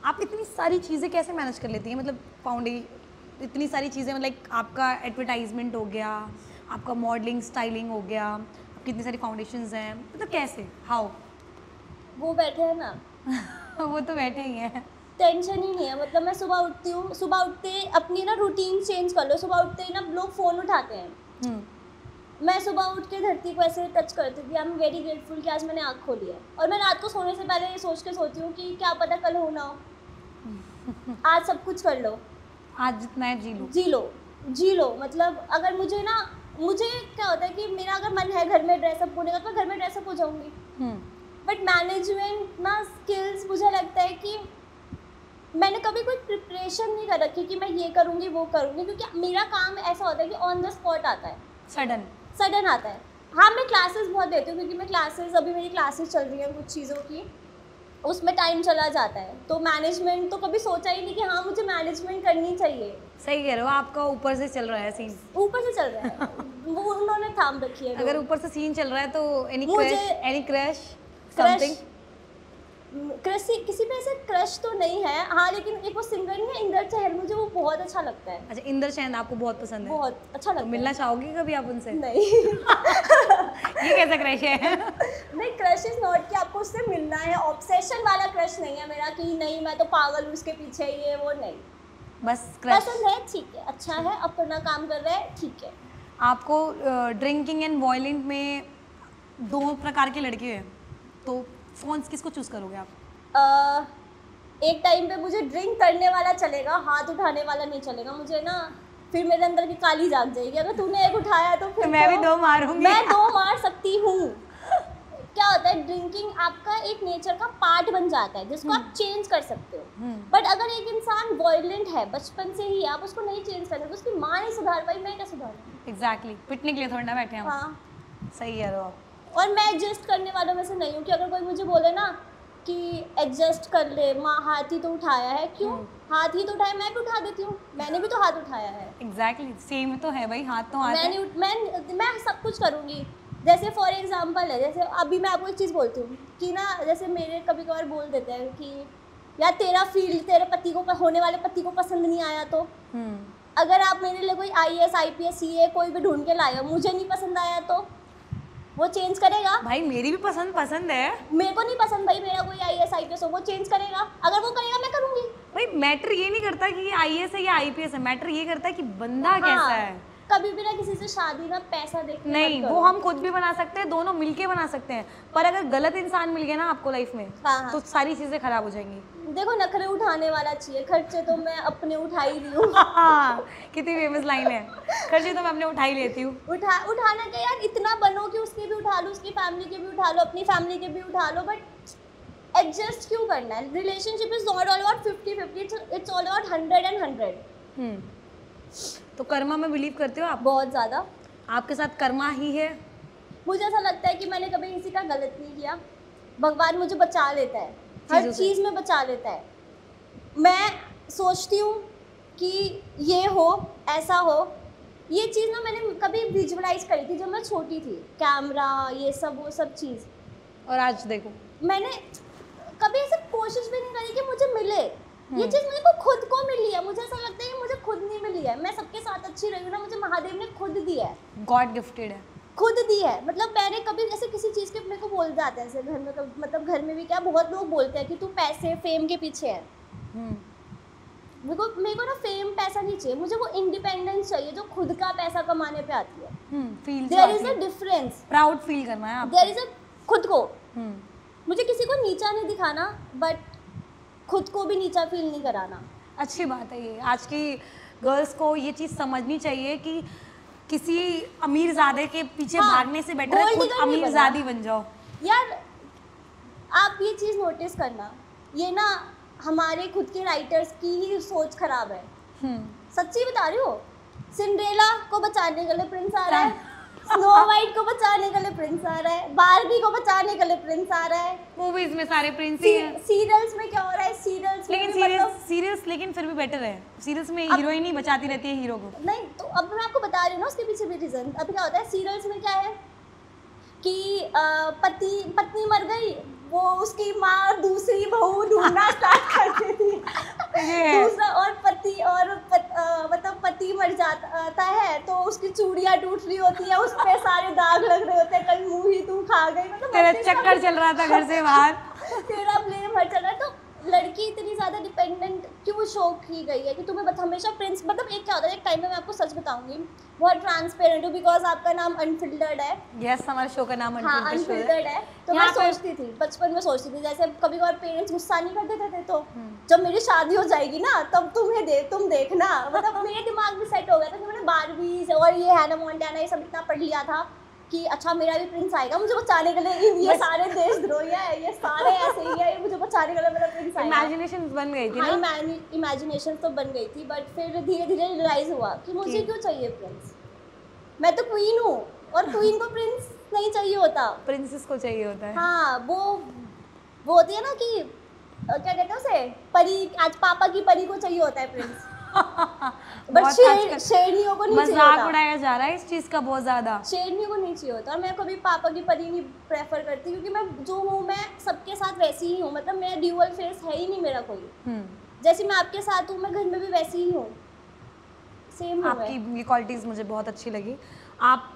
आप इतनी सारी चीज़ें कैसे मैनेज कर लेती हैं? मतलब फाउंडेशन, इतनी सारी चीज़ें, मतलब आपका एडवर्टाइजमेंट हो गया, आपका मॉडलिंग स्टाइलिंग हो गया, आपकी इतनी सारी फाउंडेशंस हैं, मतलब कैसे, हाउ? वो बैठे हैं ना वो तो बैठे ही हैं, टेंशन ही नहीं है। मतलब मैं सुबह उठती हूँ, सुबह उठते अपनी ना रूटीन चेंज कर लो। सुबह उठते ही ना लोग फ़ोन उठाते हैं, मैं सुबह उठ के धरती को ऐसे टच करती थी, आई एम वेरी ग्रेटफुल कि आज मैंने आँख खोली है। और मैं रात को सोने से पहले ये सोच के सोती हूँ कि क्या पता कल हो ना हो, आज सब कुछ कर लो, आज जितना है जी लो। मतलब अगर मुझे क्या होता है कि मेरा अगर मन है घर में ड्रेसअप होने का, तो मैं घर में ड्रेसअप हो जाऊँगी। बट मैनेजमेंट ना स्किल्स, मुझे लगता है कि मैंने कभी कोई प्रिपरेशन नहीं कर रखी कि मैं ये करूँगी वो करूँगी, क्योंकि मेरा काम ऐसा होता है कि ऑन द स्पॉट आता है, सडन आता है। हाँ, मैं क्लासेस बहुत देती हूँ, क्योंकि अभी मेरी क्लासेस चल रही हैं कुछ चीज़ों की, उसमें टाइम चला जाता है। तो मैनेजमेंट तो कभी सोचा ही नहीं कि हाँ मुझे मैनेजमेंट करनी चाहिए। सही कह रहे हो, आपका ऊपर से चल रहा है सीन, ऊपर से चल रहा है वो उन्होंने थाम रखी है। अगर ऊपर से सीन चल रहा है तो एनी क्रश समथिंग? किसी पे ऐसे क्रश तो नहीं है, हाँ, लेकिन एक वो सिंगर नहीं है इंदर चहल, मुझे वो बहुत अच्छा लगता है। अच्छा, इंदर चहल आपको बहुत पसंद है? बहुत अच्छा लगता है। मिलना चाहोगी कभी आप उनसे? नहीं ये कैसा क्रश है? नहीं, क्रश इज नॉट कि आपको उससे मिलना है, ऑब्सेशन वाला क्रश नहीं है मेरा कि नहीं मैं तो पागल हूँ उसके पीछे, ये वो नहीं, बस पसंद है, ठीक है, अच्छा है, अपना काम कर रहा है, ठीक है। आपको ड्रिंकिंग एंड वॉयलेंट में 2 प्रकार के लड़के हैं, तो कौन किसको चूज करोगे आप? एक टाइम पे मुझे ड्रिंक करने वाला चलेगा, हाथ उठाने वाला नहीं चलेगा। मुझे ना फिर मेरे अंदर की काली जाग जाएगी। अगर तूने एक उठाया तो फिर तो मैं भी तो 2 मारूंगी। मैं 2 मार सकती हूँ। क्या होता है, ड्रिंकिंग आपका एक नेचर का पार्ट बन जाता है जिसको आप चेंज कर सकते हो। बट अगर एक इंसान वॉयलेंट है बचपन से ही, आप उसको नहीं चेंज कर सकते। उसकी माँ नहीं सुधार पाई, मैं क्या सुधारूँ? एग्जैक्टली, पिटने के लिए थोड़ी ना बैठे हम। हाँ, सही है आप। और मैं एडजस्ट करने वालों में से नहीं हूँ कि अगर कोई मुझे बोले ना कि एडजस्ट कर ले, माँ हाथ ही तो उठाया है, क्यों हाथ ही तो उठाया, मैं भी उठा देती हूँ, मैंने भी तो हाथ उठाया है। एग्जैक्टली सेम तो है भाई, हाथ तो हाथ है। मैं सब कुछ करूँगी। जैसे फॉर एग्जांपल है, जैसे अभी मैं आपको एक चीज़ बोलती हूँ कि ना, जैसे मेरे कभी कभार बोल देते हैं कि यार तेरा फील्ड तेरे पति को, होने वाले पति को पसंद नहीं आया तो अगर आप मेरे लिए कोई IAS IPS CA कोई भी ढूंढ के लाए हो, मुझे नहीं पसंद आया तो वो चेंज करेगा? भाई मेरी भी पसंद है। मेरे को नहीं पसंद भाई मेरा कोई IAS IPS हो, वो चेंज करेगा? अगर वो करेगा मैं करूँगी। भाई मैटर ये नहीं करता कि ये IAS है या IPS है, मैटर ये करता है कि बंदा कैसा है। कभी भी ना किसी से शादी ना पैसा देख के नहीं, मत करो। वो हम खुद भी बना सकते हैं, दोनों मिलके बना सकते हैं। पर अगर गलत इंसान मिल गया ना आपको लाइफ में, हाँ। तो सारी चीजें खराब हो जाएंगी। देखो नखरे उठाने वाला चाहिए, खर्चे तो मैं अपने उठा ही रही हूँ। कितनी फेमस लाइन है, खर्चे तो मैं अपने उठा ही लेती हूँ। उठाना क्या यार, इतना बनो कि उसके भी उठा लो, उसकी फैमिली के भी उठा लो, अपनी फैमिली के भी उठा लो, बट एडजस्ट क्यों करना है? Relationship is not all about 50-50, it's all about 100 and 100। तो कर्मा में बिलीव करते हो आप? बहुत ज़्यादा। आपके साथ कर्मा ही है? मुझे ऐसा लगता है कि मैंने कभी किसी का गलत नहीं किया, भगवान मुझे बचा लेता है, हर चीज़ में बचा लेता है। मैं सोचती हूँ कि ये हो, ऐसा हो, ये चीज़ ना मैंने कभी विजुअलाइज करी थी जब मैं छोटी थी, कैमरा ये सब वो सब चीज़, और आज देखो मैंने कभी ऐसे कोशिश भी नहीं करी कि मुझे मिले। ये चीज़ मुझे को खुद को मिली है। मुझे ऐसा लगता है कि मुझे खुद नहीं मिली है, मैं सबके साथ अच्छी रही हूँ ना, मुझे महादेव ने खुद दिया है, गॉड गिफ्टेड है, खुद दी है। मतलब मैंने कभी ऐसे किसी चीज़ के मेरे को बोल जाते हैं ऐसे घर में, मतलब घर में भी क्या बहुत लोग बोलते हैं कि तू पैसे फेम के पीछे है। मेरे को ना फेम पैसा नहीं चाहिए, मुझे वो इंडिपेंडेंस चाहिए जो खुद का पैसा कमाने पे आती है। There is a difference. Proud feel करना है आपको। देयर इज अ खुद को, मुझे किसी को नीचा नहीं दिखाना, बट खुद को भी नीचा फील नहीं कराना। अच्छी बात है ये, आज की गर्ल्स को ये चीज़ समझनी चाहिए कि किसी अमीरजादे के पीछे भागने से बेटर है खुद अमीरजादी बन जाओ। यार आप ये चीज़ नोटिस करना, ये ना हमारे खुद के राइटर्स की ही सोच खराब है। सच्ची बता रही हो, सिंड्रेला को बचाने के लिए प्रिंस आ रहा है, स्नो वाइट को बचाने के लिए प्रिंस आ रहा है, बार्बी को बचाने के लिए प्रिंस आ रहा है। मूवीज में सारे प्रिंस ही हैं। सीरियल्स में क्या हो रहा है, सीरियल्स लेकिन सीरियल्स लेकिन फिर भी बेटर है। सीरियल्स में हीरोइन ही बचाती रहती है हीरो को। नहीं तो अब मैं आपको बता रही हूँ ना उसके पीछे भी रीजन। अब क्या होता है सीरियल्स में, क्या है कि पत्नी मर गई, वो उसकी माँ दूसरी बहू ढूंढना स्टार्ट कर देती है। दूसरा और मतलब पति मर जाता है तो उसकी चूड़ियाँ टूट रही होती है, उस पे सारे दाग लग रहे होते हैं, कल मुँह ही तू खा गई, मतलब तेरा चक्कर चल रहा था घर से बाहर, तेरा ब्लेम हर चल रहा है। तो लड़की इतनी ज़्यादा डिपेंडेंट क्यों शो की गई है कि तुम्हें हमेशा प्रिंस, मतलब एक क्या होता है, एक टाइम में मैं आपको सच बताऊंगी, बहुत ट्रांसपेरेंट हूँ बिकॉज आपका नाम अनफिल्टर्ड है। यस, हमारे शो का नाम अनफिल्टर्ड है। तो मैं सोचती थी, बचपन में सोचती थी, जैसे कभी कभार पेरेंट्स गुस्सा नहीं कर देते थे, तो जब मेरी शादी हो जाएगी ना तब तुम देखना, मतलब मेरे दिमाग में सेट हो गया था कि मैंने बारबीज और ये हैना मोंटाना ये सब इतना पढ़ लिया था कि अच्छा मेरा भी प्रिंस आएगा मुझे बचाने के लिए, ये सारे देशद्रोही है, ये सारे ऐसे ही है, ये मुझे बचाने के लिए मेरा प्रिंस आएगा। इमेजिनेशन बन गई थी ना। इमेजिनेशन तो बन गई थी, बट फिर धीरे धीरे रियलाइज हुआ कि मुझे क्यों चाहिए प्रिंस, मैं तो क्वीन हूँ और क्वीन को प्रिंस नहीं चाहिए होता, प्रिंसेस को चाहिए होता है। हाँ वो होती है ना कि क्या कहते हैं उसे, परी, आज पापा की परी को चाहिए होता है प्रिंस, बट शेरनियों को नहीं चाहिए होता। मजाक उड़ाया जा रहा है इस चीज का बहुत ज्यादा, शेरनियों को नहीं चाहिए होता। और मैं कभी पापा की परी नहीं प्रेफर करती, क्योंकि मैं जो हूँ मैं सबके साथ वैसी ही हूँ, मतलब मेरा ड्यूअल फेस है ही नहीं मेरा कोई। जैसे मैं आपके साथ हूँ मैं घर में भी वैसी ही हूँ, सेम हूँ। आपकी ये क्वालिटीज मुझे बहुत अच्छी लगी। आप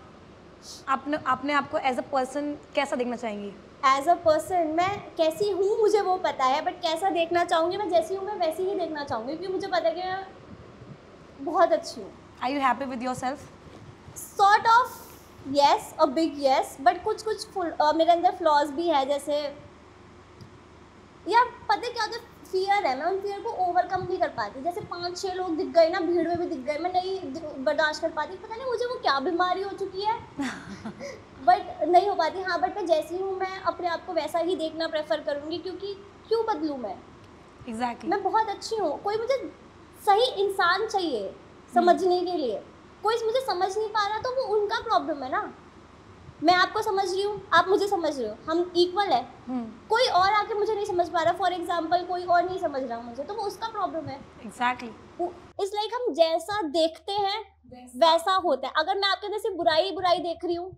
अपने आपको एज अ पर्सन कैसा देखना चाहेंगी? एज अ पर्सन मैं कैसी हूँ मुझे वो पता है, बट कैसा देखना चाहूँगी, मैं जैसी हूँ मैं वैसी ही देखना चाहूँगी, क्योंकि मुझे पता है कि मैं बहुत अच्छी हूँ। Are you happy with yourself? Sort of yes, a big yes, but कुछ मेरे अंदर फ्लॉज भी है। जैसे यार पता है क्या होता है, फियर है, मैं उन फियर को ओवरकम नहीं कर पाती। जैसे 5-6 लोग दिख गए ना, भीड़ में भी दिख गए, मैं नहीं बर्दाश्त कर पाती, पता नहीं मुझे वो क्या बीमारी हो चुकी है बट नहीं हो पाती। हाँ, बट मैं जैसी हूँ मैं अपने आप को वैसा ही देखना प्रेफर करूँगी, क्योंकि क्यों बदलूँ मैं? एग्जैक्टली मैं बहुत अच्छी हूँ। कोई मुझे सही इंसान चाहिए समझने के लिए, कोई मुझे समझ नहीं पा रहा तो वो उनका प्रॉब्लम है ना। मैं आपको समझ रही हूँ, आप मुझे समझ रहे हो, हम इक्वल है। कोई और आके मुझे नहीं समझ पा रहा, फॉर एग्जाम्पल कोई और नहीं समझ रहा मुझे, तो वो उसका प्रॉब्लम है। एग्जैक्टली इट्स लाइक हम जैसा देखते हैं वैसा होता है। अगर मैं आपके अंदर से बुराई बुराई देख रही हूँ,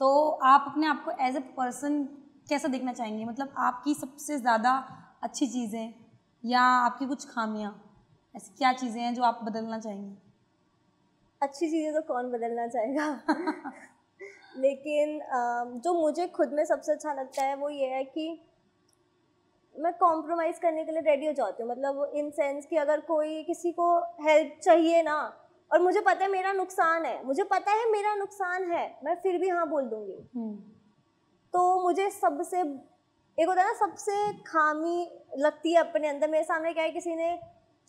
तो आप अपने आप को एज ए पर्सन कैसा देखना चाहेंगे? मतलब आपकी सबसे ज़्यादा अच्छी चीज़ें या आपकी कुछ खामियां, ऐसी क्या चीज़ें हैं जो आप बदलना चाहेंगे? अच्छी चीज़ें तो कौन बदलना चाहेगा लेकिन जो मुझे खुद में सबसे अच्छा लगता है वो ये है कि मैं कॉम्प्रोमाइज़ करने के लिए रेडी हो जाती हूँ। मतलब इन सेंस कि अगर कोई किसी को हेल्प चाहिए ना, और मुझे पता है मेरा नुकसान है, मुझे पता है मेरा नुकसान है, मैं फिर भी हाँ बोल दूँगी। तो मुझे सबसे एक होता है ना, सबसे खामी लगती है अपने अंदर। मेरे सामने क्या है, किसी ने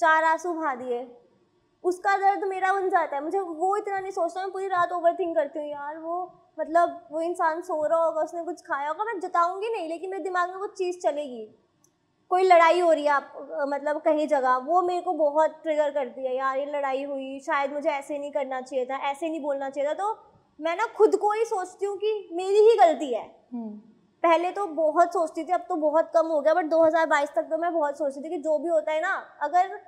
4 आंसू बहा दिए, उसका दर्द मेरा बन जाता है। मुझे वो इतना नहीं सोचना, मैं पूरी रात ओवरथिंक करती हूँ, यार वो मतलब वो इंसान सो रहा होगा, उसने कुछ खाया होगा, मैं जताऊंगी नहीं लेकिन मेरे दिमाग में वो चीज़ चलेगी। कोई लड़ाई हो रही है मतलब कहीं जगह, वो मेरे को बहुत ट्रिगर करती है, यार ये लड़ाई हुई, शायद मुझे ऐसे नहीं करना चाहिए था, ऐसे नहीं बोलना चाहिए था। तो मैं ना खुद को ही सोचती हूँ कि मेरी ही गलती है। पहले तो बहुत सोचती थी, अब तो बहुत कम हो गया, बट 2022 तक तो मैं बहुत सोचती थी कि जो भी होता है ना, अगर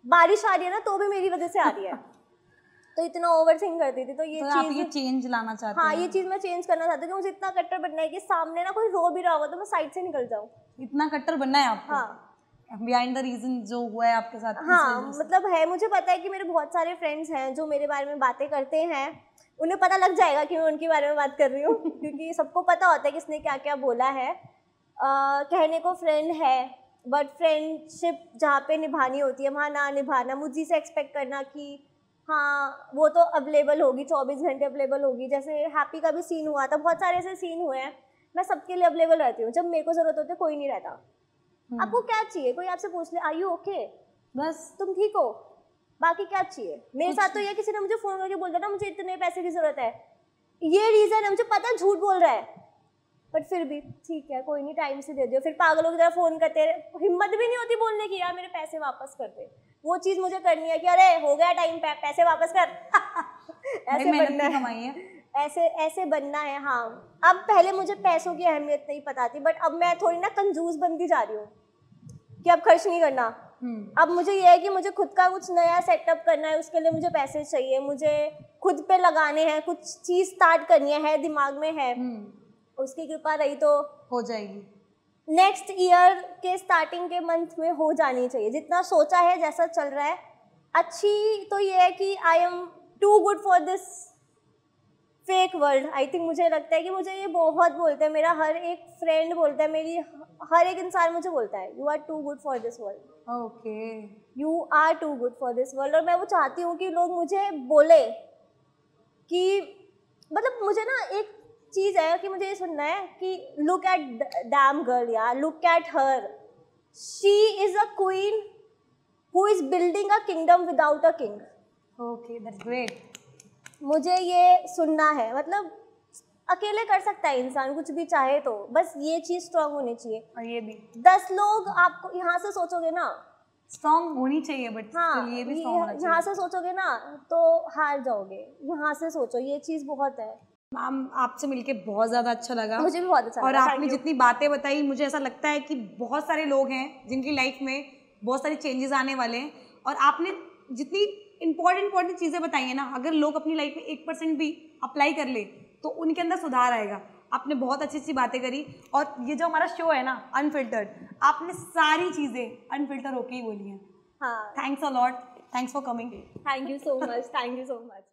बारिश आ रही है ना तो भी मेरी वजह से आ रही है तो इतना ओवरथिंक करती थी। तो ये आप चीज़ ये चेंज लाना चाहते हाँ, हैं? ये चीज़ मैं चेंज करना चाहती हूँ कि मुझे इतना कट्टर बनना है कि सामने ना कोई रो भी रहा होगा तो मैं साइड से निकल जाऊँ। इतना कट्टर बनना है आपको? हाँ, बिहाइंड द रीजन जो हुआ है आपके साथ? हाँ, मतलब है, मुझे पता है कि मेरे बहुत सारे फ्रेंड्स हैं जो मेरे बारे में बातें करते हैं, उन्हें पता लग जाएगा कि मैं उनके बारे में बात कर रही हूँ क्योंकि सबको पता होता है किसने क्या क्या बोला है। कहने को फ्रेंड है, बट फ्रेंडशिप जहाँ पे निभानी होती है वहाँ ना निभाना, मुझे से एक्सपेक्ट करना कि हाँ वो तो अवेलेबल होगी, 24 घंटे अवेलेबल होगी। जैसे हैप्पी का भी सीन हुआ था, बहुत सारे ऐसे सीन हुए हैं, मैं सबके लिए अवेलेबल रहती हूँ। जब मेरे को ज़रूरत होती है कोई नहीं रहता। आपको क्या चाहिए, कोई आपसे पूछ ले आर यू ओके, बस तुम ठीक हो, बाकी क्या चाहिए। मेरे साथ तो ये किसी ने मुझे फ़ोन करके बोल दिया ना मुझे इतने पैसे की ज़रूरत है, ये रीज़न है, मुझे पता है झूठ बोल रहा है, बट फिर भी ठीक है कोई नहीं, टाइम से दे दो। फिर पागलों की तरह फ़ोन करते, हिम्मत भी नहीं होती बोलने की, यार मेरे पैसे वापस कर दे। वो चीज़ मुझे करनी है कि अरे हो गया टाइम, पैसे वापस कर ऐसे बनना है, ऐसे बनना है। हाँ, अब पहले मुझे पैसों की अहमियत नहीं पता थी, बट अब मैं थोड़ी ना कंजूस बनती जा रही हूँ कि अब खर्च नहीं करना। अब मुझे ये है कि मुझे खुद का कुछ नया सेटअप करना है, उसके लिए मुझे पैसे चाहिए, मुझे खुद पे लगाने हैं, कुछ चीज़ स्टार्ट करनी है, दिमाग में है, उसकी कृपा रही तो हो जाएगी। नेक्स्ट ईयर के स्टार्टिंग के मंथ में हो जानी चाहिए। जितना सोचा है, जैसा चल रहा है, अच्छी तो ये है कि I am too good for this fake world. I think मुझे लगता है कि मुझे ये बहुत बोलते हैं, मेरा हर एक फ्रेंड बोलता है, मेरी हर एक इंसान मुझे बोलता है you are too good for this world. Okay, you are too good for this world. और मैं वो चाहती हूँ कि लोग मुझे बोले कि मतलब मुझे ना एक चीज़ है कि मुझे ये सुनना है कि लुक एट डैम गर्ल यार, look at her, she is a queen who is building a kingdom without a king. Okay, that's great. मुझे ये सुनना है, मतलब अकेले कर सकता है इंसान कुछ भी चाहे तो, बस ये चीज़ स्ट्रांग होनी चाहिए। और ये भी 10 लोग आपको यहाँ से सोचोगे ना, स्ट्रांग होनी चाहिए, बट हाँ ये भी स्ट्रांग होना चाहिए। यहाँ से सोचोगे ना तो हार जाओगे, यहाँ से सोचो, ये चीज़ बहुत है। मैम, आपसे मिलके बहुत ज़्यादा अच्छा लगा। मुझे भी बहुत अच्छा और लगा, आपने जितनी बातें बताई, मुझे ऐसा लगता है कि बहुत सारे लोग हैं जिनकी लाइफ में बहुत सारी चेंजेस आने वाले हैं, और आपने जितनी इंपॉर्टेंट चीज़ें बताई हैं ना, अगर लोग अपनी लाइफ में 1% भी अप्लाई कर ले तो उनके अंदर सुधार आएगा। आपने बहुत अच्छी अच्छी बातें करी, और ये जो हमारा शो है ना अनफिल्टर्ड, आपने सारी चीज़ें अनफिल्टर होके ही बोली हैं। हाँ, thanks a lot, thanks for coming. Thank you so much, thank you so much.